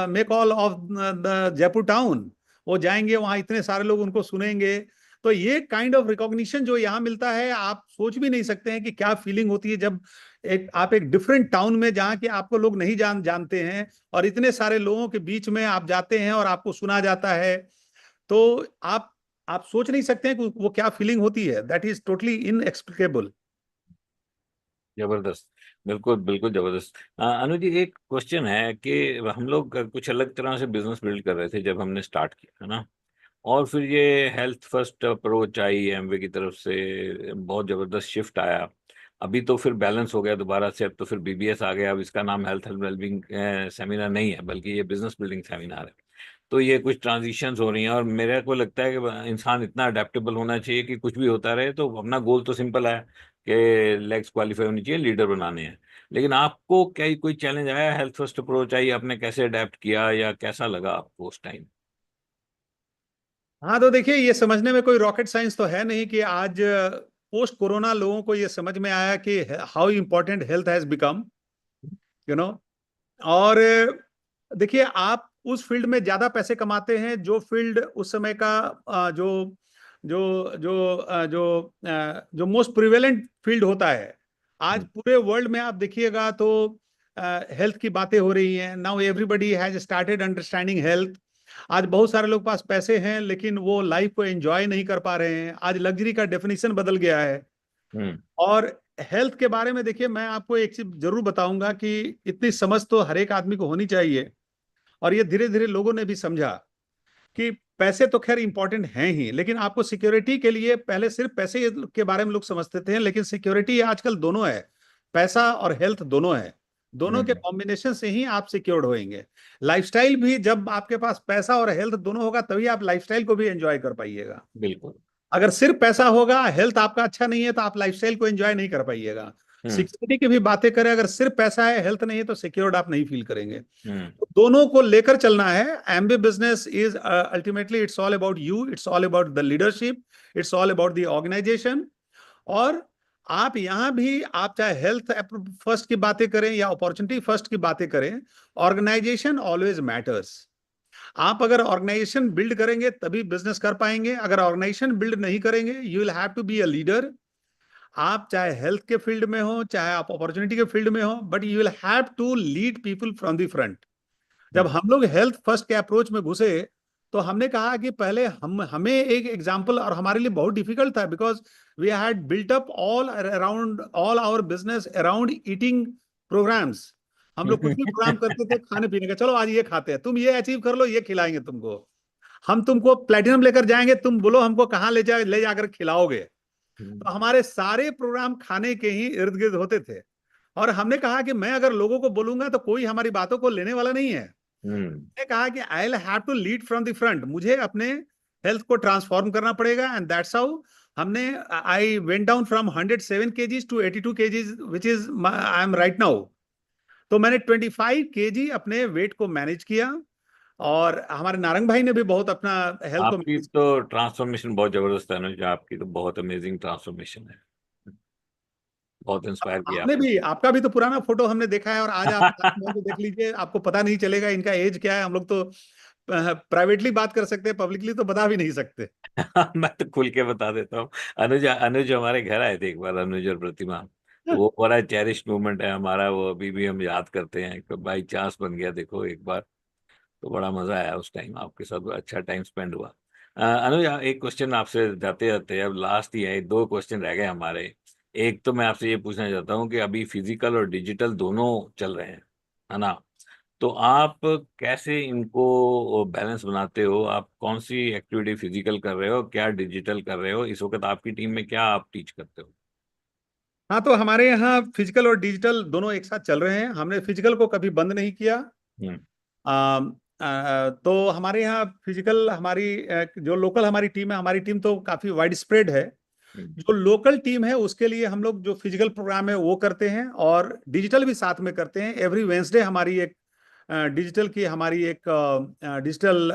Speaker 3: make all of the Jaipur town. वो जाएंगे वहां, इतने सारे लोग उनको सुनेंगे। तो ये काइंड ऑफ रिकॉग्निशन जो यहाँ मिलता है, आप सोच भी नहीं सकते हैं कि क्या फीलिंग होती है जब आप एक डिफरेंट टाउन में, जहाँ के आपको लोग नहीं जानते हैं, और इतने सारे लोगों के बीच में आप जाते हैं और आपको सुना जाता है। तो आप सोच नहीं सकते हैं कि वो क्या फीलिंग होती है। That is totally inexplicable.
Speaker 2: जबरदस्त। बिल्कुल बिल्कुल जबरदस्त। अनुज जी, एक क्वेश्चन है कि हम लोग कुछ अलग तरह से बिजनेस बिल्ड कर रहे थे जब हमने स्टार्ट किया, है ना? और फिर ये health first approach I Amway की तरफ से, बहुत जबरदस्त शिफ्ट आया। अभी तो फिर बैलेंस हो गया दोबारा से, अब तो फिर BBS आ गया, अब इसका नाम हेल्थ एंड वेलबींग सेमिनार नहीं है बल्कि ये बिजनेस बिल्डिंग सेमिनार है। तो ये कुछ ट्रांजिशंस हो रही हैं और मेरे को लगता है कि इंसान इतना अडेप्टेबल होना चाहिए कि कुछ भी होता रहे। तो अपना गोल तो सिंपल है कि लेग्स क्वालिफाई होनी चाहिए, लीडर बनाने हैं। लेकिन आपको क्या कोई चैलेंज आया? हेल्थ फर्स्ट अप्रोच आई, आपने कैसे अडेप्ट किया या कैसा लगा आपको उस टाइम?
Speaker 3: हाँ, तो देखिए, ये समझने में कोई रॉकेट साइंस तो है नहीं कि आज पोस्ट कोरोना लोगों को ये समझ में आया कि how important health has become, you know. और देखिए, आप उस फील्ड में ज्यादा पैसे कमाते हैं जो फील्ड उस समय का जो जो जो जो मोस्ट प्रिवेलेंट फील्ड होता है। आज पूरे वर्ल्ड में आप देखिएगा तो हेल्थ की बातें हो रही हैं। Now everybody has started understanding health. आज बहुत सारे लोग पास पैसे हैं लेकिन वो लाइफ को एंजॉय नहीं कर पा रहे हैं। आज लग्जरी का डेफिनेशन बदल गया है।
Speaker 2: हम्म।
Speaker 3: और हेल्थ के बारे में देखिए, मैं आपको एक चीज जरूर बताऊंगा कि इतनी समझ तो हर एक आदमी को होनी चाहिए। और ये धीरे धीरे लोगों ने भी समझा कि पैसे तो खैर इंपॉर्टेंट हैं ही, लेकिन आपको सिक्योरिटी के लिए पहले सिर्फ पैसे के बारे में लोग समझते थे, लेकिन सिक्योरिटी आजकल दोनों है। पैसा और हेल्थ दोनों है। दोनों के
Speaker 2: हम्म।
Speaker 3: कॉम्बिनेशन से ही आप सिक्योर्ड होएंगे। लाइफस्टाइल भी, जब आपके पास पैसा और हेल्थ दोनों होगा तभी आप लाइफस्टाइल को भी एंजॉय कर पाइएगा।
Speaker 2: बिल्कुल।
Speaker 3: अगर सिर्फ पैसा होगा, हेल्थ आपका अच्छा नहीं है, तो आप लाइफस्टाइल को एंजॉय नहीं कर पाइएगा।
Speaker 2: हम्म।
Speaker 3: सिक्योरिटी की भी बातें करें, अगर सिर्फ पैसा है हेल्थ नहीं है तो सिक्योर्ड आप नहीं फील करेंगे।
Speaker 2: हम्म।
Speaker 3: तो दोनों को लेकर चलना है। Amway business is ultimately it's all about you, it's all about the leadership, it's all about the organisation. और आप यहां भी, आप चाहे हेल्थ फर्स्ट की बातें करें या अपॉर्चुनिटी फर्स्ट की बातें करें, ऑर्गेनाइजेशन ऑलवेज मैटर्स। आप अगर ऑर्गेनाइजेशन बिल्ड करेंगे तभी बिजनेस कर पाएंगे। अगर ऑर्गेनाइजेशन बिल्ड नहीं करेंगे, you will have to be a leader. आप चाहे हेल्थ के फील्ड में हो, चाहे आप अपॉर्चुनिटी के फील्ड में हो, but you will have to lead people from the front. जब हम लोग हेल्थ फर्स्ट के अप्रोच में घुसे तो हमने कहा कि पहले हमें एक एग्जांपल, और हमारे लिए बहुत डिफिकल्ट था because we had built up all around all our business around eating programmes. हम लोग कुछ भी प्रोग्राम करते थे खाने पीने का, चलो आज ये खाते हैं, तुम ये अचीव कर लो, ये खिलाएंगे तुमको, हम तुमको प्लेटिनम लेकर जाएंगे, तुम बोलो हमको कहाँ ले जाकर खिलाओगे। तो हमारे सारे प्रोग्राम खाने के ही इर्द गिर्द होते थे। और हमने कहा कि मैं अगर लोगों को बोलूंगा तो कोई हमारी बातों को लेने वाला नहीं है। मैंने कहा कि I will have to lead from the front. मुझे अपने हेल्थ को ट्रांसफॉर्म करना पड़ेगा, एंड दैट्स हाउ हमने, I went down from 107 kgs to 82 kgs which is I am right now. तो मैंने 25 केजी अपने वेट को मैनेज किया। और हमारे नारंग भाई ने भी बहुत अपना हेल्थ को
Speaker 2: आपकी
Speaker 3: मैनेज
Speaker 2: तो ट्रांसफॉर्मेशन बहुत जबरदस्त है अनुज, आपकी तो बहुत अमेजिंग ट्रांसफॉर्मेशन है। बहुत इंस्पायर
Speaker 3: किया।
Speaker 2: किया
Speaker 3: आपने भी, आपका भी तो पुराना फोटो हमने देखा है, और आज आप
Speaker 2: आपने।
Speaker 3: तो देख लीजिए, आपको पता नहीं चलेगा इनका एज क्या है। हम लोग तो प्राइवेटली बात कर सकते हैं, पब्लिकली तो बता भी नहीं सकते।
Speaker 2: मैं तो खुल के बता देता हूँ। अनुज अनुज हमारे घर आए थे एक बार, अनुज और प्रतिमा। तो वो बड़ा चेरिश मोमेंट है हमारा, वो अभी भी हम याद करते हैं कि बाई चांस बन गया देखो एक बार। तो बड़ा मजा आया उस टाइम आपके साथ, अच्छा टाइम स्पेंड हुआ। अनुज एक क्वेश्चन आपसे जाते जाते, अब लास्ट ही है, दो क्वेश्चन रह गए हमारे। एक तो मैं आपसे ये पूछना चाहता हूँ कि अभी फिजिकल और डिजिटल दोनों चल रहे हैं, है ना? तो आप कैसे इनको बैलेंस बनाते हो? आप कौन सी एक्टिविटी फिजिकल कर रहे हो, क्या डिजिटल कर रहे हो इस वक्त? आपकी टीम में क्या आप टीच करते हो?
Speaker 3: हाँ, तो हमारे यहाँ फिजिकल और डिजिटल दोनों एक साथ चल रहे हैं। हमने फिजिकल को कभी बंद नहीं किया।
Speaker 2: हम्म।
Speaker 3: तो हमारे यहाँ फिजिकल, हमारी जो लोकल हमारी टीम है, हमारी टीम तो काफी वाइड स्प्रेड है।
Speaker 2: हम्म।
Speaker 3: जो लोकल टीम है उसके लिए हम लोग जो फिजिकल प्रोग्राम है वो करते हैं, और डिजिटल भी साथ में करते हैं। एवरी वेंसडे हमारी एक डिजिटल की, हमारी एक डिजिटल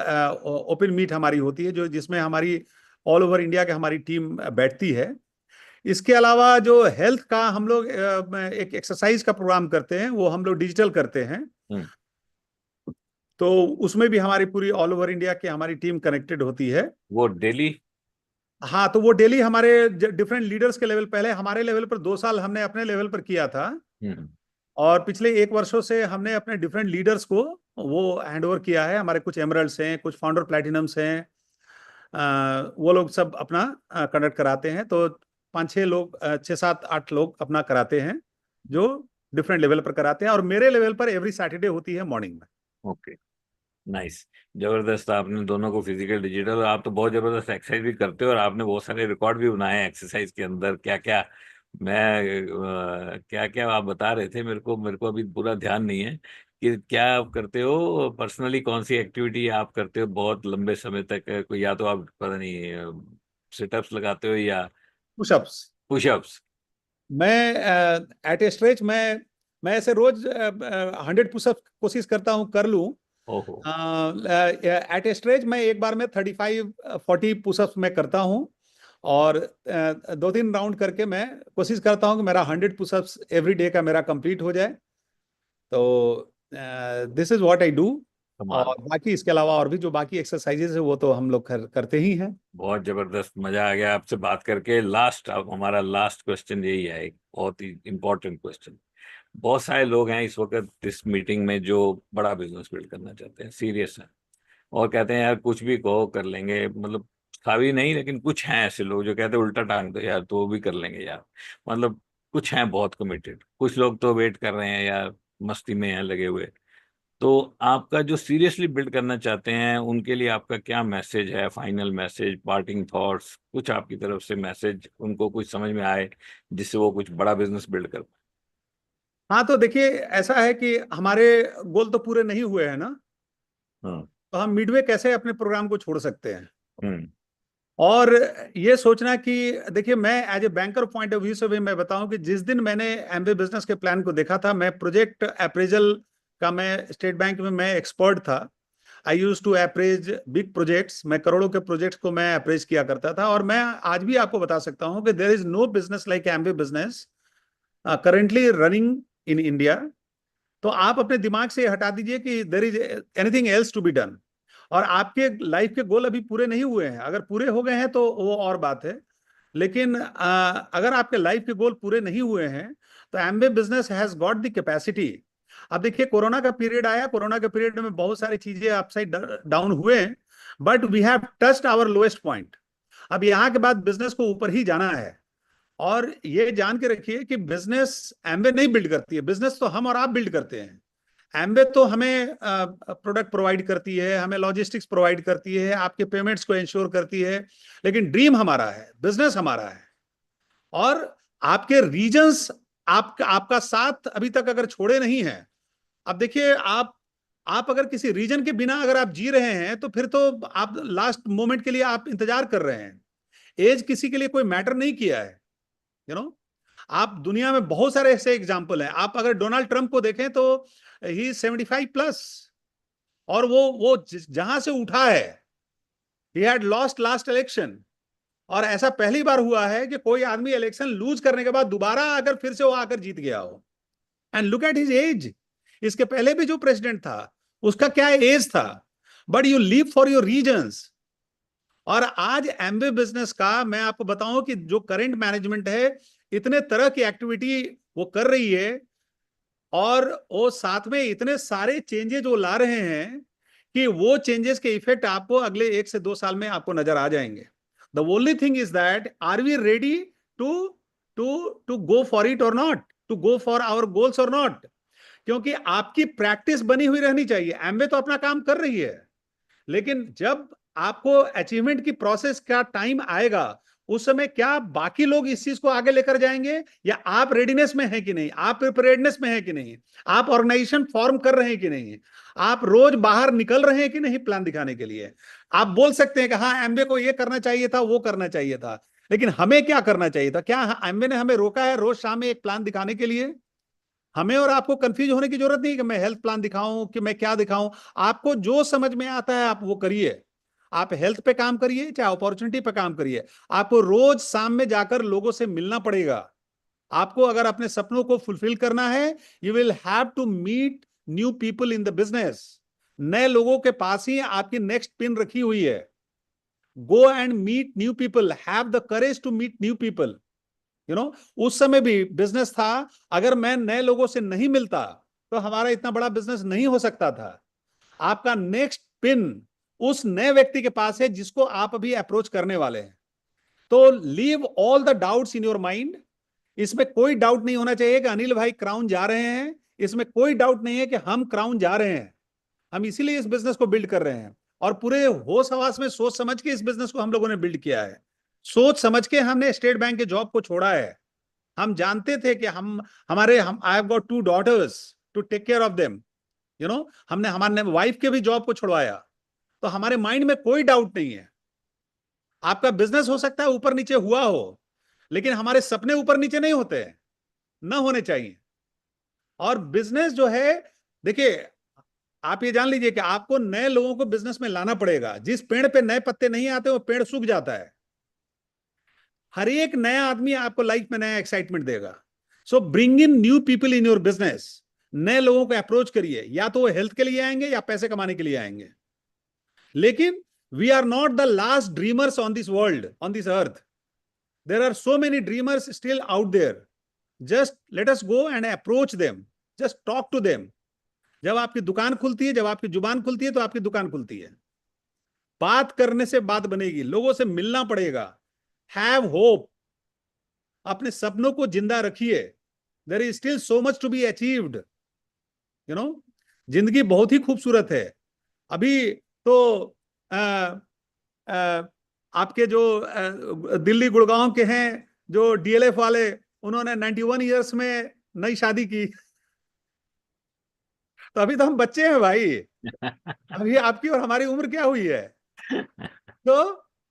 Speaker 3: ओपन मीट हमारी होती है, जो जिसमें हमारी ऑल ओवर इंडिया की हमारी टीम बैठती है। इसके अलावा जो हेल्थ का हम लोग एक एक्सरसाइज का प्रोग्राम करते हैं, वो हम लोग डिजिटल करते हैं।
Speaker 2: हम्म।
Speaker 3: तो उसमें भी हमारी पूरी ऑल ओवर इंडिया की हमारी टीम कनेक्टेड होती है।
Speaker 2: वो डेली?
Speaker 3: हाँ, तो वो डेली हमारे डिफरेंट लीडर्स के लेवल, पहले हमारे लेवल पर 2 साल हमने अपने लेवल पर किया था,
Speaker 2: हम्म।
Speaker 3: और पिछले 1 वर्षों से हमने अपने डिफरेंट लीडर्स को वो हैंड ओवर किया है। हमारे कुछ एमरल्ड्स हैं, कुछ फाउंडर प्लैटिनम्स हैं, वो लोग सब अपना कंडक्ट कराते हैं। तो 5-6 लोग, 6-7-8 लोग अपना कराते हैं, जो डिफरेंट लेवल पर कराते हैं। और मेरे लेवल पर एवरी सैटरडे होती है मॉर्निंग में।
Speaker 2: Okay, nice. जबरदस्त, आपने दोनों को फिजिकल डिजिटल, आप तो बहुत जबरदस्त एक्सरसाइज भी करते हो और आपने बहुत सारे रिकॉर्ड भी बनाए हैं एक्सरसाइज के अंदर, क्या क्या मैं क्या क्या आप बता रहे थे, मेरे को अभी पूरा ध्यान नहीं है कि क्या आप करते हो पर्सनली, कौन सी एक्टिविटी आप करते हो बहुत लंबे समय तक। कोई या तो आप पता नहीं सिटअप्स लगाते हो या
Speaker 3: पुशअप्स।
Speaker 2: पुशअप्स।
Speaker 3: मैं एट ए स्ट्रेच मैं ऐसे रोज 100 पुशअप कोशिश करता हूँ कर लूँ।
Speaker 2: ओहो।
Speaker 3: एट ए स्ट्रेच मैं एक बार में 35-40 पुशअप्स मैं करता हूँ। और 2-3 राउंड करके मैं कोशिश करता हूँ कि मेरा 100 पुशअप्स एवरी डे का मेरा कंप्लीट हो जाए। तो this is what I do.
Speaker 2: कमाल।
Speaker 3: और बाकी इसके अलावा और भी जो बाकी एक्सरसाइजेस है वो तो हम लोग करते ही हैं।
Speaker 2: बहुत जबरदस्त, मजा आ गया आपसे बात करके। लास्ट, अब हमारा लास्ट क्वेश्चन यही है, एक बहुत ही इंपॉर्टेंट क्वेश्चन। बहुत सारे लोग हैं इस वक्त इस मीटिंग में जो बड़ा बिजनेस बिल्ड करना चाहते हैं, सीरियस है, और कहते हैं यार कुछ भी कहो कर लेंगे, मतलब सभी नहीं लेकिन कुछ हैं ऐसे लोग जो कहते हैं उल्टा टांग दो यार तो वो भी कर लेंगे यार। मतलब कुछ हैं बहुत कमिटेड, कुछ लोग तो वेट कर रहे हैं यार, मस्ती में हैं लगे हुए। तो आपका जो सीरियसली बिल्ड करना चाहते हैं उनके लिए आपका क्या मैसेज है, फाइनल मैसेज, पार्टिंग थॉट्स, कुछ आपकी तरफ से मैसेज उनको कुछ समझ में आए जिससे वो कुछ बड़ा बिजनेस बिल्ड कर
Speaker 3: हाँ तो देखिए, ऐसा है कि हमारे गोल तो पूरे नहीं हुए हैं ना,
Speaker 2: पाए।
Speaker 3: तो हम मिडवे कैसे अपने प्रोग्राम को छोड़ सकते हैं।
Speaker 2: हम्म।
Speaker 3: और ये सोचना कि देखिए, मैं as a banker point of view से भी मैं बताऊं कि जिस दिन मैंने एमबे बिजनेस के प्लान को देखा था, मैं प्रोजेक्ट अप्रेजल का, मैं स्टेट बैंक में मैं एक्सपर्ट था। I use to appraise big projects, मैं करोड़ों के प्रोजेक्ट्स को मैं अप्रेज किया करता था। और मैं आज भी आपको बता सकता हूं कि there is no business like Amway business currently running in India. तो आप अपने दिमाग से हटा दीजिए कि there is anything else to be done. और आपके लाइफ के गोल अभी पूरे नहीं हुए हैं, अगर पूरे हो गए हैं तो वो और बात है। लेकिन अगर आपके लाइफ के गोल पूरे नहीं हुए हैं तो Amway business has got the capacity. अब देखिए, कोरोना का पीरियड आया, कोरोना के पीरियड में बहुत सारी चीजें अपसाइड डाउन हुए, but we have touched our lowest point. अब यहाँ के बाद बिजनेस को ऊपर ही जाना है। और ये जान के रखिए कि बिजनेस एमबे नहीं बिल्ड करती है, बिजनेस तो हम और आप बिल्ड करते हैं। एमबे तो हमें प्रोडक्ट प्रोवाइड करती है, हमें लॉजिस्टिक्स प्रोवाइड करती है, आपके पेमेंट्स को इंश्योर करती है। लेकिन ड्रीम हमारा है, बिजनेस हमारा है। और आपके रीजन्स आपका साथ अभी तक अगर छोड़े नहीं हैं। अब देखिए, आप अगर किसी रीजन के बिना अगर आप जी रहे हैं तो फिर तो आप लास्ट मोमेंट के लिए आप इंतजार कर रहे हैं। एज किसी के लिए कोई मैटर नहीं किया है, यू नो। आप दुनिया में बहुत सारे ऐसे एग्जाम्पल हैं। आप अगर डोनाल्ड ट्रंप को देखें तो ही 75+। और वो जहां से उठा है, he had lost last election. और ऐसा पहली बार हुआ है कि कोई आदमी इलेक्शन लूज करने के बाद दोबारा अगर फिर से वो आकर जीत गया हो। And look at his age. इसके पहले भी जो प्रेसिडेंट था उसका क्या एज था। But you live for your reasons. और आज एमबे बिजनेस का मैं आपको बताऊं कि जो करंट मैनेजमेंट है, इतने तरह की एक्टिविटी वो कर रही है। और वो साथ में इतने सारे चेंजेस वो ला रहे हैं कि वो चेंजेस के इफेक्ट आपको अगले 1 से 2 साल में आपको नजर आ जाएंगे। The only thing is that are we ready to to go for it और not, to go for our goals और नॉट। क्योंकि आपकी प्रैक्टिस बनी हुई रहनी चाहिए। एमवे तो अपना काम कर रही है, लेकिन जब आपको अचीवमेंट की प्रोसेस का टाइम आएगा, उस समय क्या बाकी लोग इस चीज को आगे लेकर जाएंगे, या आप रेडीनेस में है कि नहीं, आप प्रिपेयर्डनेस में है कि नहीं, आप ऑर्गेनाइजेशन फॉर्म कर रहे हैं कि नहीं, आप रोज बाहर निकल रहे हैं कि नहीं प्लान दिखाने के लिए। आप बोल सकते हैं कि हाँ, एमबे को ये करना चाहिए था, वो करना चाहिए था, लेकिन हमें क्या करना चाहिए था? क्या एमबे ने हमें रोका है रोज शाम में एक प्लान दिखाने के लिए? हमें और आपको कंफ्यूज होने की जरूरत नहीं कि मैं हेल्थ प्लान दिखाऊं कि मैं क्या दिखाऊं। आपको जो समझ में आता है आप वो करिए। आप हेल्थ पे काम करिए, चाहे अपॉर्चुनिटी पे काम करिए। आपको रोज शाम में जाकर लोगों से मिलना पड़ेगा। आपको अगर अपने सपनों को फुलफिल करना है, you will have to meet new people in the business. नए लोगों के पास ही आपकी नेक्स्ट पिन रखी हुई है। Go and meet new people, have the courage to meet new people. You know, उस समय भी बिजनेस था। अगर मैं नए लोगों से नहीं मिलता तो हमारा इतना बड़ा बिजनेस नहीं हो सकता था। आपका नेक्स्ट पिन उस नए व्यक्ति के पास है जिसको आप अभी अप्रोच करने वाले हैं। तो leave all the doubts in your mind. इसमें कोई डाउट नहीं होना चाहिए कि अनिल भाई क्राउन जा रहे हैं। इसमें कोई डाउट नहीं है कि हम क्राउन जा रहे हैं। हम इसीलिए इस बिजनेस को बिल्ड कर रहे हैं। और पूरे होश हवास में सोच समझ के इस बिजनेस को हम लोगों ने बिल्ड किया है। सोच समझ के हमने स्टेट बैंक के जॉब को छोड़ा है। हम जानते थे कि हम I have got 2 daughters to take care of them, हमने हमारे वाइफ के भी जॉब को छुड़वाया। तो हमारे माइंड में कोई डाउट नहीं है। आपका बिजनेस हो सकता है ऊपर नीचे हुआ हो, लेकिन हमारे सपने ऊपर नीचे नहीं होते हैं, न होने चाहिए। और बिजनेस जो है, देखिए, आप ये जान लीजिए कि आपको नए लोगों को बिजनेस में लाना पड़ेगा। जिस पेड़ पे नए पत्ते नहीं आते वो पेड़ सूख जाता है। हर एक नया आदमी आपको लाइफ में नया एक्साइटमेंट देगा। सो bring in new people in your business. नए लोगों को अप्रोच करिए, या तो वो हेल्थ के लिए आएंगे या पैसे कमाने के लिए आएंगे। लेकिन we are not the last dreamers on this world, on this earth. There are so many dreamers still out there. Just let us go and approach them, just talk to them. जब आपकी दुकान खुलती है, जब आपकी जुबान खुलती है, तो आपकी दुकान खुलती है। बात करने से बात बनेगी, लोगों से मिलना पड़ेगा। हैव होप, अपने सपनों को जिंदा रखिए। There is still so much to be achieved. जिंदगी बहुत ही खूबसूरत है। अभी तो आ, आ, आपके जो दिल्ली गुड़गांव के हैं जो डीएलएफ वाले, उन्होंने 91 ईयर्स में नई शादी की। तो अभी तो हम बच्चे हैं भाई। अभी आपकी और हमारी उम्र क्या हुई है? तो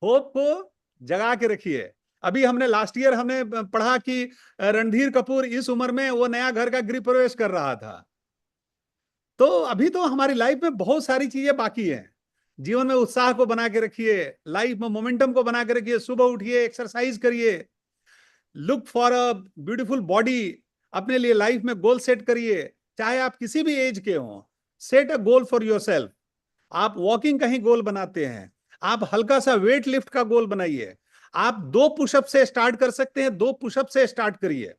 Speaker 3: होप को जगा के रखिए। अभी हमने लास्ट ईयर हमने पढ़ा कि रणधीर कपूर इस उम्र में वो नया घर का गृह प्रवेश कर रहा था। तो अभी तो हमारी लाइफ में बहुत सारी चीजें बाकी हैं। जीवन में उत्साह को बना के रखिए, लाइफ में मोमेंटम को बना के रखिए। सुबह उठिए, एक्सरसाइज करिए, look for a beautiful body. अपने लिए लाइफ में गोल सेट करिए, चाहे आप किसी भी एज के हों। Set a goal for yourself. आप वॉकिंग का ही गोल बनाते हैं, आप हल्का सा वेट लिफ्ट का गोल बनाइए। आप 2 पुशअप से स्टार्ट कर सकते हैं, 2 पुशअप से स्टार्ट करिए।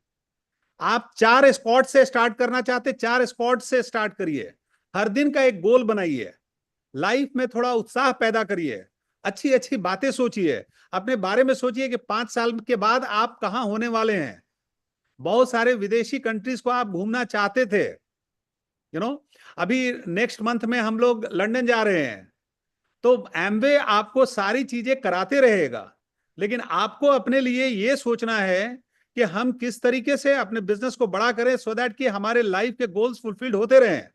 Speaker 3: आप 4 स्क्वाट से स्टार्ट करना चाहते, 4 स्क्वाट से स्टार्ट करिए। हर दिन का एक गोल बनाइए। लाइफ में थोड़ा उत्साह पैदा करिए, अच्छी अच्छी बातें सोचिए, अपने बारे में सोचिए कि 5 साल के बाद आप कहां होने वाले हैं। बहुत सारे विदेशी कंट्रीज को आप घूमना चाहते थे, अभी नेक्स्ट मंथ में हम लोग लंदन जा रहे हैं। तो एम्वे आपको सारी चीजें कराते रहेगा, लेकिन आपको अपने लिए यह सोचना है कि हम किस तरीके से अपने बिजनेस को बड़ा करें, सो दैट कि हमारे लाइफ के गोल्स फुलफिल्ड होते रहें।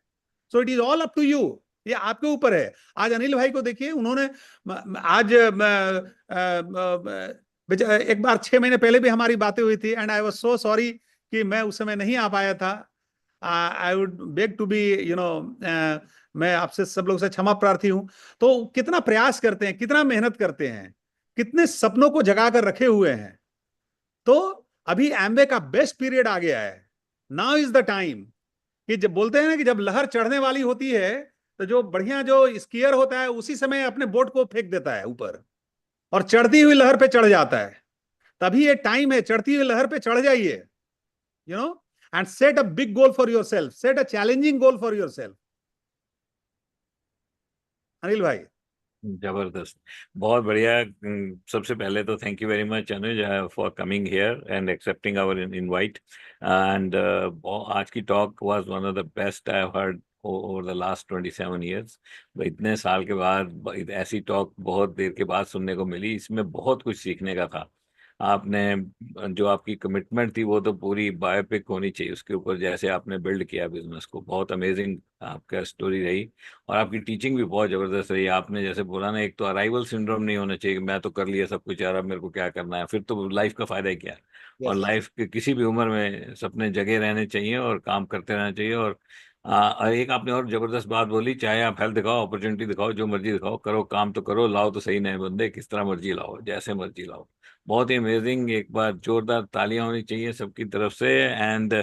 Speaker 3: So it is all up to you, ये आपके ऊपर है। आज अनिल भाई को देखिए, उन्होंने आज एक बार 6 महीने पहले भी हमारी बातें हुई थी, and I was so sorry कि मैं उस समय नहीं आ पाया था। I would beg to be मैं आपसे सब लोग से क्षमा प्रार्थी हूं। तो कितना प्रयास करते हैं, कितना मेहनत करते हैं, कितने सपनों को जगा कर रखे हुए हैं। तो अभी एम्वे का बेस्ट पीरियड आ गया है। नाउ इज द टाइम, कि जब बोलते हैं ना कि जब लहर चढ़ने वाली होती है, तो जो बढ़िया जो स्कीयर होता है उसी समय अपने बोट को फेंक देता है ऊपर, और चढ़ती हुई लहर पे चढ़ जाता है। तभी ये टाइम है, चढ़ती हुई लहर पे चढ़ जाइए, and set a big goal for yourself, set a challenging goal for yourself। Anil भाई।
Speaker 2: जबरदस्त, बहुत बढ़िया। सबसे पहले तो thank you very much Anuj for coming here and accepting our invite. And आज की talk was one of the best I have heard over the last 27 years. इतने साल के बाद ऐसी टॉक बहुत देर के बाद सुनने को मिली। इसमें बहुत कुछ सीखने का था। आपने जो आपकी कमिटमेंट थी वो तो पूरी बायोपिक होनी चाहिए उसके ऊपर, जैसे आपने बिल्ड किया बिजनेस को। बहुत अमेजिंग आपका स्टोरी रही, और आपकी टीचिंग भी बहुत जबरदस्त रही। आपने जैसे बोला ना, एक तो अराइवल सिंड्रोम नहीं होना चाहिए कि मैं तो कर लिया सब कुछ यार, अब मेरे को क्या करना है, फिर तो लाइफ का फायदा ही क्या है। और लाइफ के किसी भी उम्र में सपने जगे रहने चाहिए और काम करते रहना चाहिए। और एक आपने और जबरदस्त बात बोली, चाहे आप हेल्थ दिखाओ, अपॉर्चुनिटी दिखाओ, जो मर्जी दिखाओ, करो काम तो करो, लाओ तो सही नए बंदे, किस तरह मर्जी लाओ, जैसे मर्जी लाओ। बहुत ही अमेजिंग, एक बार जोरदार तालियां होनी चाहिए सबकी तरफ से। एंड